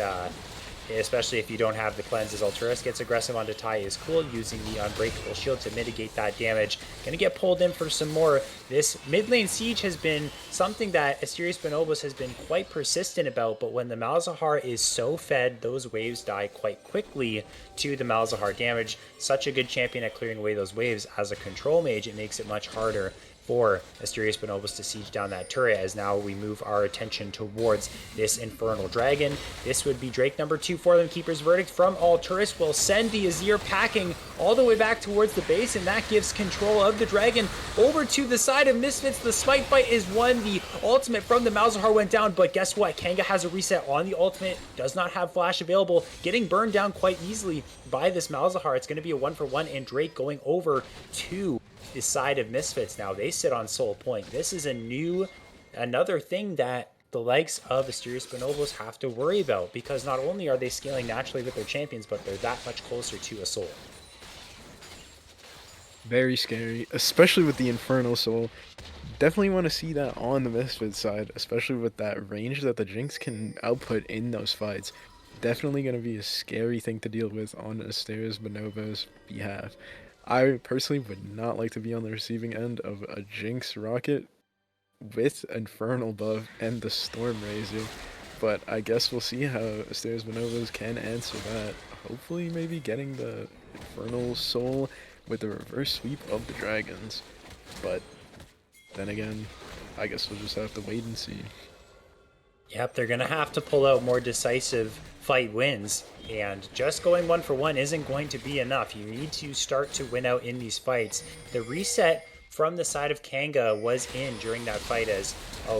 [SPEAKER 1] especially if you don't have the cleanses. Alturas gets aggressive onto Ty is cool, using the Unbreakable Shield to mitigate that damage. Gonna get pulled in for some more. This mid lane siege has been something that Asteria's Bonobos has been quite persistent about, but when the Malzahar is so fed, those waves die quite quickly to the Malzahar damage. Such a good champion at clearing away those waves. As a control mage, it makes it much harder for Asteria's Bonobos to siege down that turret, as now we move our attention towards this Infernal Dragon. This would be Drake number 2 for them. Keeper's Verdict from Alturas will send the Azir packing all the way back towards the base, and that gives control of the Dragon over to the side of MiSfItS. The Smite Fight is won. The ultimate from the Malzahar went down, but guess what? Kanga has a reset on the ultimate, does not have flash available, getting burned down quite easily by this Malzahar. It's going to be a 1-for-1, and Drake going over to the side of MiSfItS. Now they sit on Soul Point. This is another thing that the likes of Asteria's Bonobos have to worry about, because not only are they scaling naturally with their champions, but they're that much closer to a soul.
[SPEAKER 2] Very scary, especially with the Infernal Soul. Definitely want to see that on the MiSfItS side, especially with that range that the Jinx can output in those fights. Definitely going to be a scary thing to deal with on Asteria's Bonobos' behalf. I personally would not like to be on the receiving end of a Jinx rocket with Infernal buff and the Storm Razor, but I guess we'll see how Asteria's Bonobos can answer that. Hopefully maybe getting the Infernal Soul with the reverse sweep of the dragons, but then again, I guess we'll just have to wait and see.
[SPEAKER 1] Yep, they're going to have to pull out more decisive fight wins, and just going 1-for-1 isn't going to be enough. You need to start to win out in these fights. The reset from the side of Kanga was in during that fight, as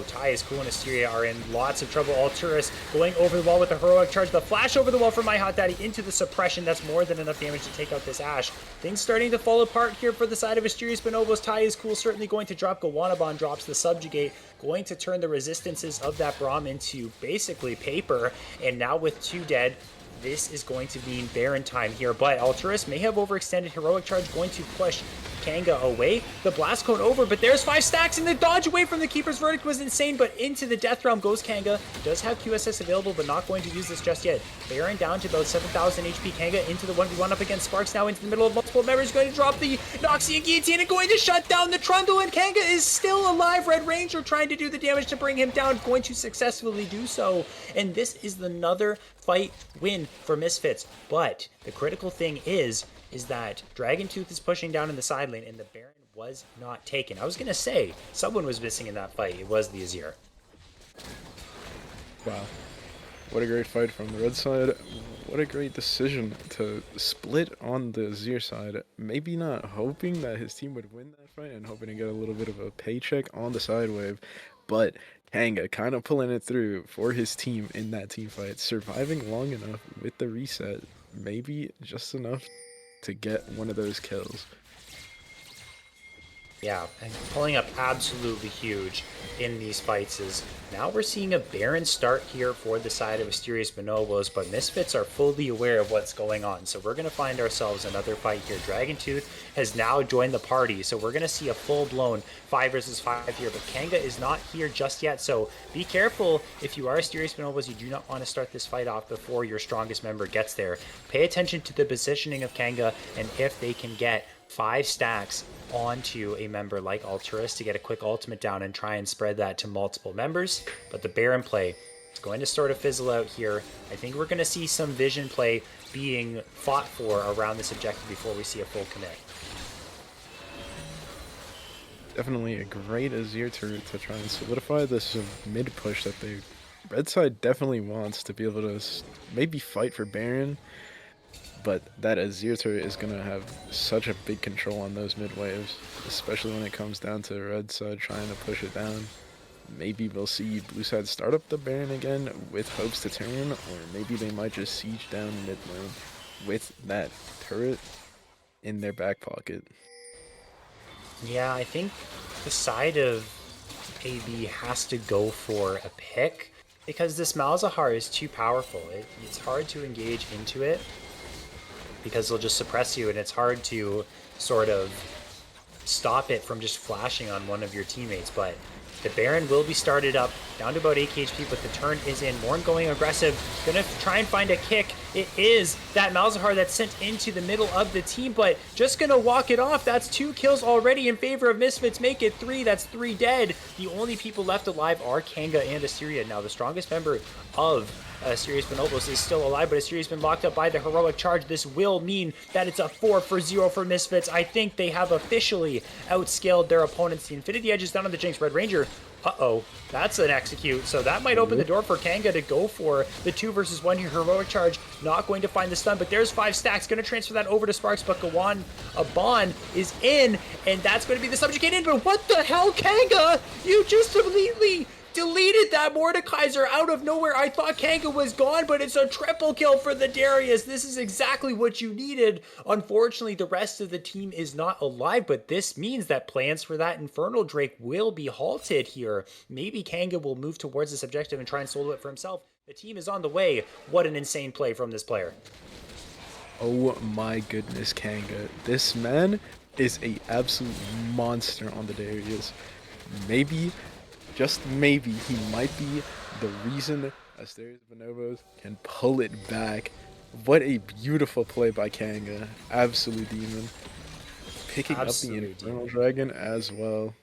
[SPEAKER 1] Ty is cool and Asteria are in lots of trouble. Alturas going over the wall with the heroic charge. The flash over the wall from my Hot Daddy into the suppression. That's more than enough damage to take out this Ashe. Things starting to fall apart here for the side of Asteria's Bonobos. Ty is cool, certainly going to drop. Gawanabon drops the Subjugate, going to turn the resistances of that Braum into basically paper. And now with 2 dead, this is going to mean Baron time here, but Alturas may have overextended. Heroic Charge going to push Kanga away. The Blast Cone over, but there's 5 stacks, and the dodge away from the Keeper's Verdict was insane, but into the Death Realm goes Kanga. Does have QSS available, but not going to use this just yet. Baron down to about 7,000 HP. Kanga into the 1v1 up against Sparks, now into the middle of multiple members, going to drop the Noxian Guillotine and going to shut down the Trundle, and Kanga is still alive. Red Ranger trying to do the damage to bring him down, going to successfully do so, and this is another fight win for MiSfItS. But the critical thing is that Dragon Tooth is pushing down in the side lane, and the Baron was not taken. I was gonna say someone was missing in that fight. It was the Azir.
[SPEAKER 2] Wow, what a great fight from the red side. What a great decision to split on the Azir side. Maybe not hoping that his team would win that fight and hoping to get a little bit of a paycheck on the side wave, but Kanga kind of pulling it through for his team in that team fight, surviving long enough with the reset, maybe just enough to get one of those kills.
[SPEAKER 1] Yeah, and pulling up absolutely huge in these fights is now we're seeing a Baron start here for the side of Asteria's Bonobos, but MiSfItS are fully aware of what's going on. So we're going to find ourselves another fight here. Dragon Tooth has now joined the party, so we're going to see a full-blown 5 versus 5 here, but Kanga is not here just yet, so be careful if you are Asteria's Bonobos. You do not want to start this fight off before your strongest member gets there. Pay attention to the positioning of Kanga and if they can get 5 stacks onto a member like Alturas to get a quick ultimate down and try and spread that to multiple members. But the Baron play is going to sort of fizzle out here. I think we're going to see some vision play being fought for around this objective before we see a full commit.
[SPEAKER 2] Definitely a great Azir turret to try and solidify this mid push that they red side definitely wants to be able to maybe fight for Baron. But that Azir turret is going to have such a big control on those mid waves, especially when it comes down to red side trying to push it down. Maybe we'll see blue side start up the Baron again with hopes to turn, or maybe they might just siege down mid lane with that turret in their back pocket.
[SPEAKER 1] Yeah, I think the side of AB has to go for a pick because this Malzahar is too powerful. It's hard to engage into it because they'll just suppress you, and it's hard to sort of stop it from just flashing on one of your teammates. But the Baron will be started up down to about 8 HP, but the turn is in. Morn going aggressive, gonna try and find a kick. It is that Malzahar that's sent into the middle of the team, but just gonna walk it off. That's 2 kills already in favor of MiSfItS. Make it 3, that's 3 dead. The only people left alive are Kanga and Asteria. Now the strongest member of Asteria's Bonobos is still alive, but Asteria's been locked up by the heroic charge. This will mean that it's a 4-0 for MiSfItS. I think they have officially outscaled their opponents. The Infinity Edge is down on the Jinx. Red Ranger, uh-oh, that's an execute. So that might open the door for Kanga to go for the 2 versus 1 here. Heroic charge, not going to find the stun, but there's 5 stacks. Going to transfer that over to Sparks, but Bon is in, and that's going to be the subjugated. But what the hell, Kanga? You just completely deleted that Mordekaiser out of nowhere. I thought Kanga was gone, but it's a triple kill for the Darius. This is exactly what you needed. Unfortunately, the rest of the team is not alive, but this means that plans for that Infernal Drake will be halted here. Maybe Kanga will move towards this objective and try and solo it for himself. The team is on the way. What an insane play from this player.
[SPEAKER 2] Oh my goodness, Kanga. This man is a absolute monster on the Darius. Maybe, just maybe, he might be the reason Asteria's Bonobos can pull it back. What a beautiful play by Kanga. Absolute demon. Picking up the Infernal Dragon as well.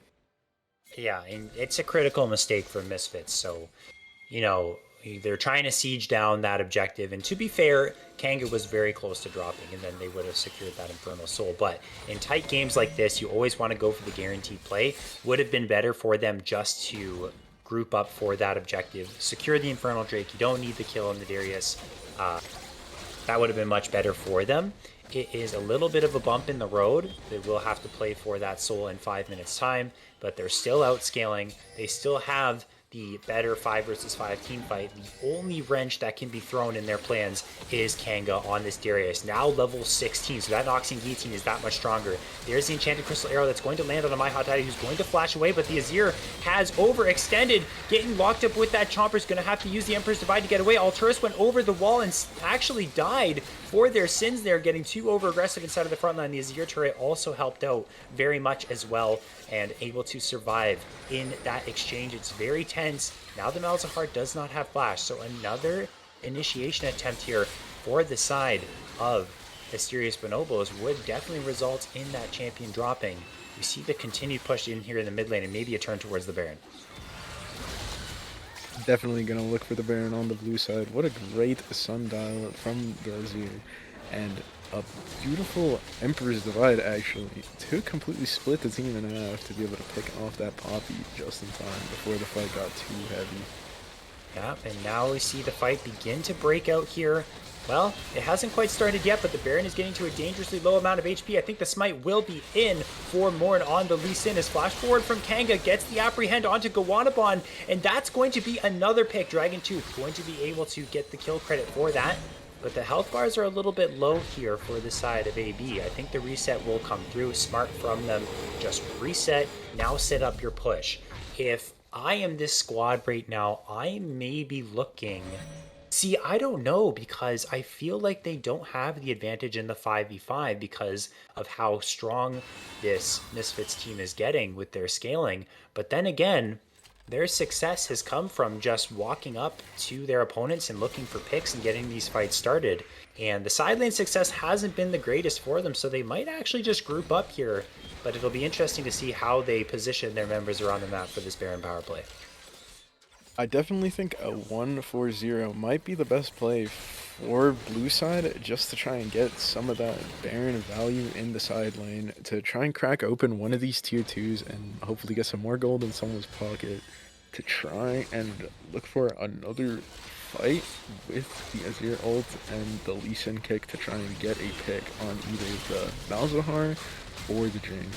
[SPEAKER 1] Yeah, and it's a critical mistake for MiSfItS. So, you know, they're trying to siege down that objective, and to be fair, Kanga was very close to dropping, and then they would have secured that Infernal Soul. But in tight games like this, you always want to go for the guaranteed play. Would have been better for them just to group up for that objective, secure the Infernal Drake. You don't need the kill on the Darius. That would have been much better for them. It is a little bit of a bump in the road. They will have to play for that soul in 5 minutes time, but they're still outscaling. They still have the better 5 versus 5 team fight. The only wrench that can be thrown in their plans is Kanga on this Darius. Now level 16, so that Noxian Guillotine is that much stronger. There's the Enchanted Crystal Arrow that's going to land on a My Hot Daddy, who's going to flash away, but the Azir has overextended. Getting locked up with that Chomper is going to have to use the Emperor's Divide to get away. Alturas went over the wall and actually died for their sins there, getting too over-aggressive inside of the front line. The Azir turret also helped out very much as well, and able to survive in that exchange. It's very tense. Now the Malzahar does not have flash, so another initiation attempt here for the side of Asteria's Bonobos would definitely result in that champion dropping. We see the continued push in here in the mid lane, and maybe a turn towards the Baron.
[SPEAKER 2] Definitely gonna look for the Baron on the blue side. What a great sundial from the Azir. And a beautiful Emperor's Divide, actually, to completely split the team in half to be able to pick off that Poppy just in time before the fight got too heavy.
[SPEAKER 1] Yeah, and now we see the fight begin to break out here. Well, it hasn't quite started yet, but the Baron is getting to a dangerously low amount of HP. I think the smite will be in for Morn on the Lee Sin. As flash forward from Kanga gets the apprehend onto Gawanabon, and that's going to be another pick. Dragon Tooth going to be able to get the kill credit for that. but the health bars are a little bit low here for the side of AB. I think the reset will come through. Smart from them. Just reset. Now set up your push. If I am this squad right now, I may be looking. See, I don't know because I feel like they don't have the advantage in the 5v5 because of how strong this MiSfItS team is getting with their scaling. But then again, their success has come from just walking up to their opponents and looking for picks and getting these fights started. And the side lane success hasn't been the greatest for them, so they might actually just group up here. But it'll be interesting to see how they position their members around the map for this Baron power play.
[SPEAKER 2] I definitely think a 1-4-0 might be the best play for blue side, just to try and get some of that Baron value in the side lane, to try and crack open one of these tier 2s and hopefully get some more gold in someone's pocket, to try and look for another fight with the Azir ult and the Lee Sin kick to try and get a pick on either the Malzahar or the Jinx.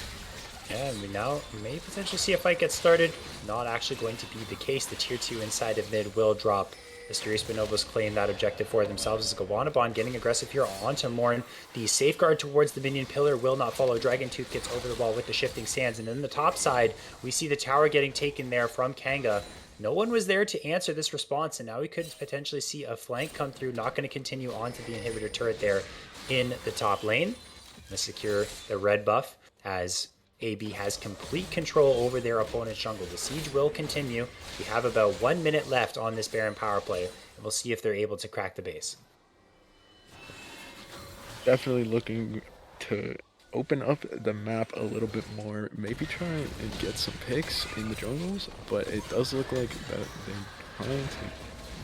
[SPEAKER 1] Yeah, we now may potentially see a fight get started. Not actually going to be the case. The tier 2 inside of mid will drop. Asteria's Bonobos claim that objective for themselves as Gawanabon getting aggressive here onto Morn. The safeguard towards the minion pillar will not follow. Dragon Tooth gets over the wall with the shifting sands. And then the top side, we see the tower getting taken there from Kanga. No one was there to answer this response, and now we could potentially see a flank come through. Not going to continue onto the inhibitor turret there in the top lane. Going to secure the red buff as AB has complete control over their opponent's jungle. The siege will continue. We have about 1 minute left on this Baron power play, and we'll see if they're able to crack the base.
[SPEAKER 2] Definitely looking to open up the map a little bit more, maybe try and get some picks in the jungles, but it does look like that they're trying to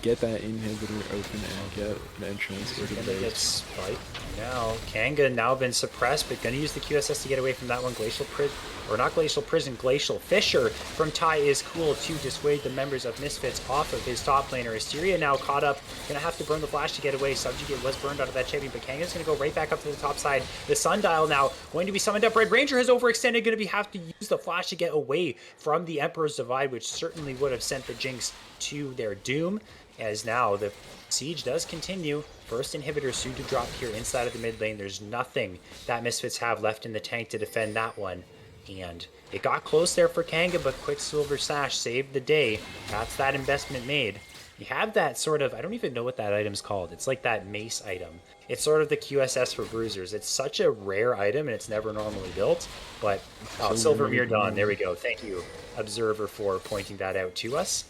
[SPEAKER 2] get that inhibitor open and get an entrance into the
[SPEAKER 1] Gonna get
[SPEAKER 2] base.
[SPEAKER 1] spiked now. Kanga now been suppressed, but gonna use the QSS to get away from that one. Glacial Prison, or not Glacial Prison, Glacial Fisher from Ty is cool to dissuade the members of MiSfItS off of his top laner. Asteria now caught up, gonna have to burn the flash to get away. Subjugate was burned out of that champion, but Kanga's gonna go right back up to the top side. The Sundial now going to be summoned up. Red Ranger has overextended, gonna have to use the flash to get away from the Emperor's Divide, which certainly would have sent the Jinx to their doom. As now the siege does continue. First inhibitor soon to drop here inside of the mid lane. There's nothing that MiSfItS have left in the tank to defend that one. And it got close there for Kanga, but Quicksilver Sash saved the day. That's that investment made. You have that sort of, I don't even know what that item's called. It's like that mace item. It's sort of the QSS for bruisers. It's such a rare item and it's never normally built. But, oh, Silver Mirror Dawn, there we go. Thank you, Observer, for pointing that out to us.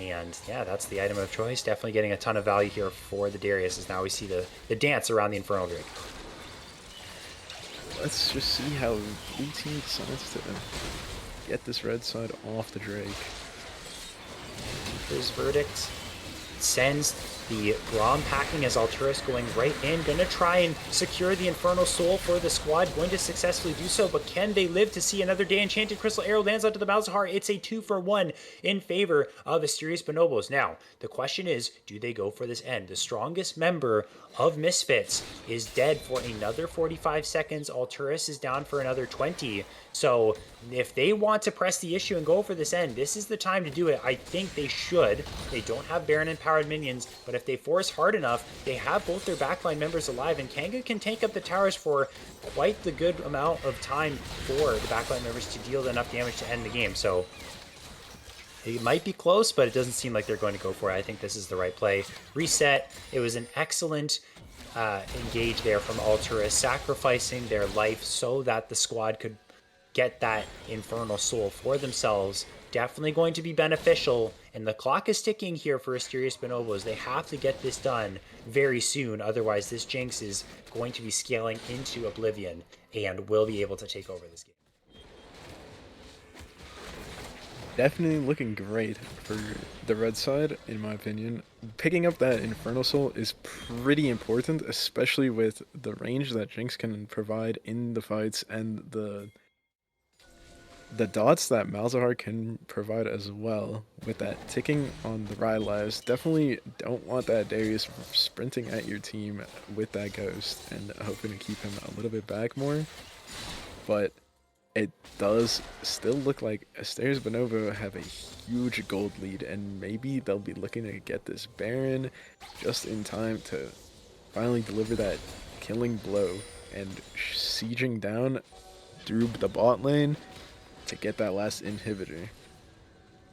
[SPEAKER 1] And yeah, that's the item of choice. Definitely getting a ton of value here for the Darius as now we see the dance around the Infernal Drake.
[SPEAKER 2] Let's just see how blue team decides to get this red side off the Drake.
[SPEAKER 1] His verdict sends the Grom packing as Alturas going right in. Gonna try and secure the Infernal Soul for the squad. Going to successfully do so, but can they live to see another day? Enchanted Crystal Arrow lands onto the Malzahar. It's a 2-for-1 in favor of Asteria's Bonobos. Now, the question is, do they go for this end? The strongest member of MiSfItS is dead for another 45 seconds. Alturas is down for another 20. So if they want to press the issue and go for this end, this is the time to do it. I think they should. They don't have Baron empowered minions, but if they force hard enough, they have both their backline members alive, and Kanga can take up the towers for quite the good amount of time for the backline members to deal enough damage to end the game. So it might be close, but it doesn't seem like they're going to go for it. I think this is the right play. Reset. It was an excellent engage there from Alturas, sacrificing their life so that the squad could get that Infernal Soul for themselves. Definitely going to be beneficial, and the clock is ticking here for Asteria's Bonobos. They have to get this done very soon, otherwise this Jinx is going to be scaling into oblivion and will be able to take over this game.
[SPEAKER 2] Definitely looking great for the red side, in my opinion. Picking up that Infernal Soul is pretty important, especially with the range that Jinx can provide in the fights and the dots that Malzahar can provide as well. With that ticking on the Rye lives, definitely don't want that Darius sprinting at your team with that Ghost and hoping to keep him a little bit back more. But it does still look like Asteria's Bonobo have a huge gold lead, and maybe they'll be looking to get this Baron just in time to finally deliver that killing blow and sieging down through the bot lane to get that last inhibitor.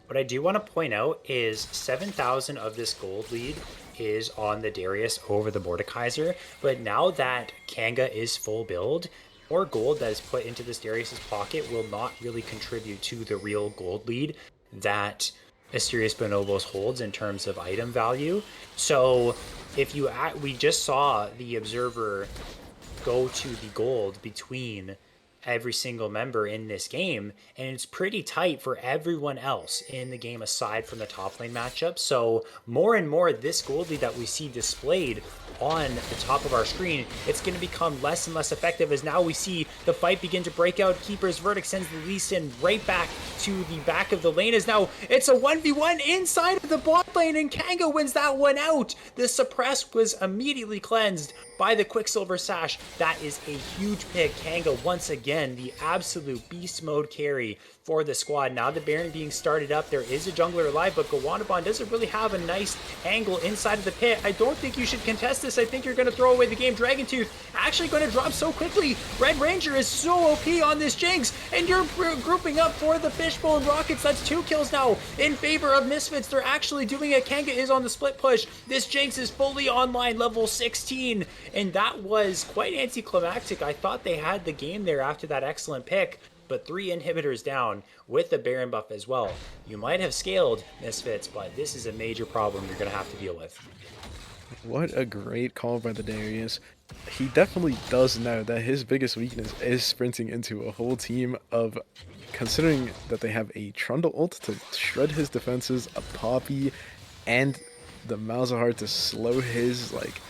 [SPEAKER 1] What I do want to point out is 7,000 of this gold lead is on the Darius over the Mordekaiser, but now that Kanga is full build, more gold that is put into this Darius's pocket will not really contribute to the real gold lead that Asteria's Bonobos holds in terms of item value. So if you we just saw the observer go to the gold between every single member in this game, and it's pretty tight for everyone else in the game aside from the top lane matchup. So more and more this gold lead that we see displayed on the top of our screen, it's going to become less and less effective as now we see the fight begin to break out. Keeper's Verdict sends the Lee Sin right back to the back of the lane as now it's a 1v1 inside of the bot lane and Kanga wins that one out. The suppress was immediately cleansed by the Quicksilver Sash. That is a huge pick. Kanga once again the absolute beast mode carry for the squad. Now the Baron being started up. There is a jungler alive, but Gawanaban doesn't really have a nice angle inside of the pit. I don't think you should contest this. I think you're going to throw away the game. Dragon Tooth actually going to drop so quickly. Red Ranger is so OP on this Jinx, and you're grouping up for the Fishbone Rockets. That's 2 kills now in favor of MiSfItS. They're actually doing it. Kanga is on the split push. This Jinx is fully online, level 16, and that was quite anticlimactic. I thought they had the game there after that excellent pick, but 3 inhibitors down with the Baron buff as well. You might have scaled MiSfItS, but this is a major problem you're going to have to deal with.
[SPEAKER 2] What a great call by the Darius. He definitely does know that his biggest weakness is sprinting into a whole team of, considering that they have a Trundle ult to shred his defenses, a Poppy, and the Malzahar to slow his like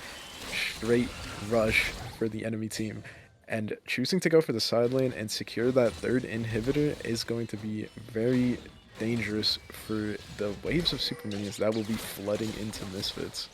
[SPEAKER 2] straight rush for the enemy team. And choosing to go for the side lane and secure that 3rd inhibitor is going to be very dangerous for the waves of super minions that will be flooding into MiSfItS.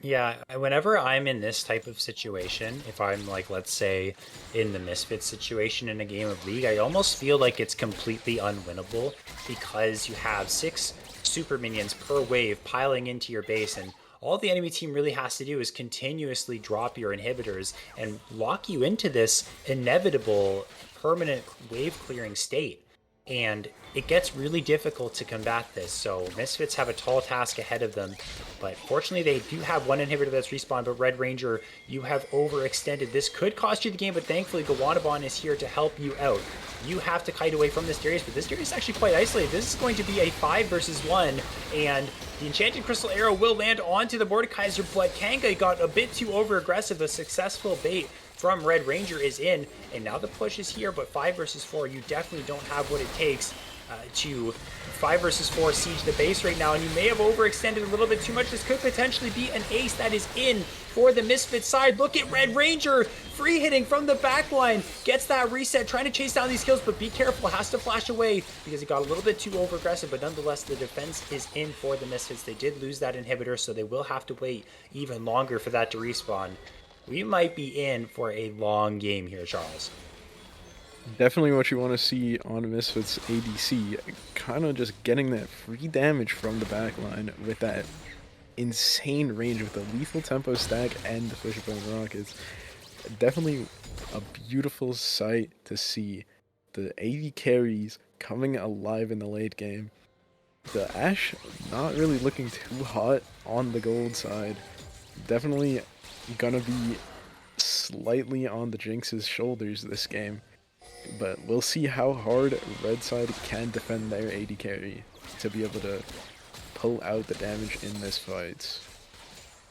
[SPEAKER 1] Yeah, whenever I'm in this type of situation, if I'm like, let's say, in the MiSfItS situation in a game of League, I almost feel like it's completely unwinnable because you have 6 super minions per wave piling into your base, and all the enemy team really has to do is continuously drop your inhibitors and lock you into this inevitable permanent wave clearing state. And it gets really difficult to combat this. So MiSfItS have a tall task ahead of them, but fortunately they do have 1 inhibitor that's respawned. But Red Ranger, you have overextended. This could cost you the game, but thankfully Gawanaban is here to help you out. You have to kite away from this Darius, but this Darius is actually quite isolated. This is going to be a 5 versus 1, and the Enchanted Crystal Arrow will land onto the Mordekaiser, but Kanga got a bit too over-aggressive. The successful bait from Red Ranger is in, and now the push is here, but 5 versus 4, you definitely don't have what it takes to 5 versus 4 siege the base right now, and you may have overextended a little bit too much. This could potentially be an ace that is in for the MiSfItS side. Look at Red Ranger free hitting from the back line, gets that reset, trying to chase down these kills, but be careful, has to flash away because he got a little bit too over aggressive. But nonetheless, the defense is in for the MiSfItS. They did lose that inhibitor, so they will have to wait even longer for that to respawn. We might be in for a long game here, Charles.
[SPEAKER 2] Definitely what you want to see on MiSfItS ADC, kind of just getting that free damage from the backline with that insane range with the lethal tempo stack and the Fishbone Rockets. Definitely a beautiful sight to see the AD carries coming alive in the late game. The Ashe not really looking too hot on the gold side. Definitely gonna be slightly on the Jinx's shoulders this game. But we'll see how hard Red side can defend their AD carry to be able to pull out the damage in this fight.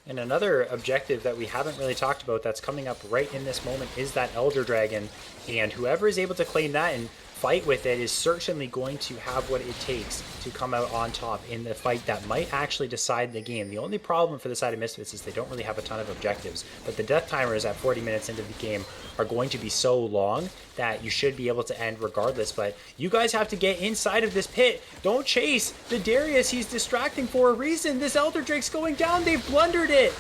[SPEAKER 1] And another objective that we haven't really talked about that's coming up right in this moment is that Elder Dragon. And whoever is able to claim that and fight with it is certainly going to have what it takes to come out on top in the fight that might actually decide the game. The only problem for the side of MiSfItS is they don't really have a ton of objectives, but the death timers at 40 minutes into the game are going to be so long that you should be able to end regardless. But you guys have to get inside of this pit. Don't chase the Darius. He's distracting for a reason. This Elder Drake's going down. They've blundered it.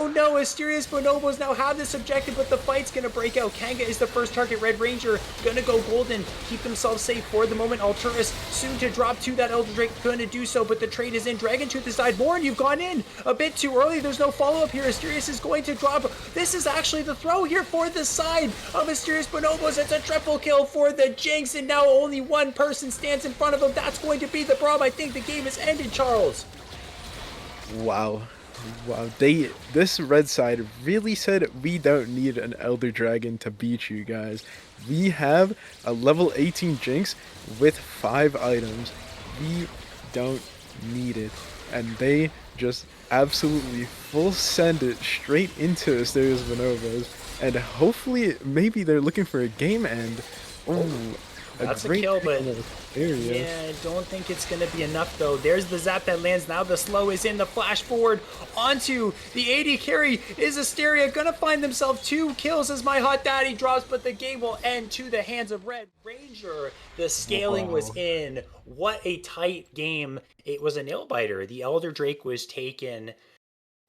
[SPEAKER 1] Oh no, Asteria's Bonobos now have this objective, but the fight's gonna break out. Kanga is the first target. Red Ranger gonna go golden, keep themselves safe for the moment. Alturas soon to drop to that Elder Drake, gonna do so, but the trade is in. Dragon Tooth is died. Warren, you've gone in a bit too early. There's no follow-up here. Asterius is going to drop. This is actually the throw here for the side of Asterius Bonobos. It's a triple kill for the Jinx, and now only one person stands in front of him. That's going to be the problem. I think the game is ended, Charles.
[SPEAKER 2] Wow. Wow, this red side really said we don't need an Elder Dragon to beat you guys. We have a level 18 Jinx with 5 items. We don't need it. And they just absolutely full send it straight into Asteria's Bonobos. And hopefully, maybe they're looking for a game end. Oh,
[SPEAKER 1] That's a
[SPEAKER 2] great
[SPEAKER 1] kill,
[SPEAKER 2] pick
[SPEAKER 1] but
[SPEAKER 2] on the area.
[SPEAKER 1] yeah, I don't think it's going to be enough, though. There's the zap that lands. Now the slow is in. The flash forward onto the AD carry is Asteria. Going to find themselves 2 kills as my hot daddy drops, but the game will end to the hands of Red Ranger. The scaling was in. What a tight game. It was a nail-biter. The Elder Drake was taken,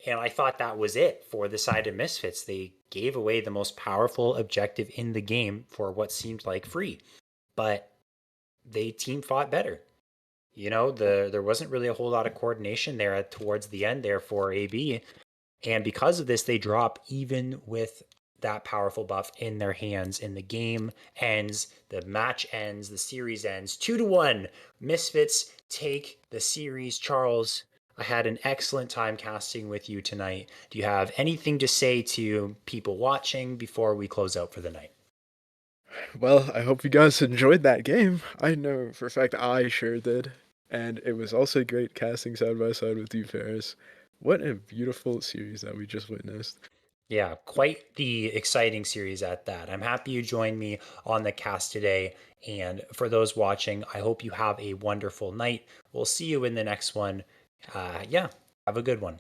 [SPEAKER 1] and I thought that was it for the side of MiSfItS. They gave away the most powerful objective in the game for what seemed like free. But they team fought better. You know, there wasn't really a whole lot of coordination there towards the end there for AB. And because of this, they drop even with that powerful buff in their hands. And the game ends, the match ends, the series ends 2-1. MiSfItS take the series. Charles, I had an excellent time casting with you tonight. Do you have anything to say to people watching before we close out for the night?
[SPEAKER 2] Well, I hope you guys enjoyed that game. I know for a fact I sure did. And it was also great casting side by side with you, Ferris. What a beautiful series that we just witnessed.
[SPEAKER 1] Yeah, quite the exciting series at that. I'm happy you joined me on the cast today. And for those watching, I hope you have a wonderful night. We'll see you in the next one. Yeah, have a good one.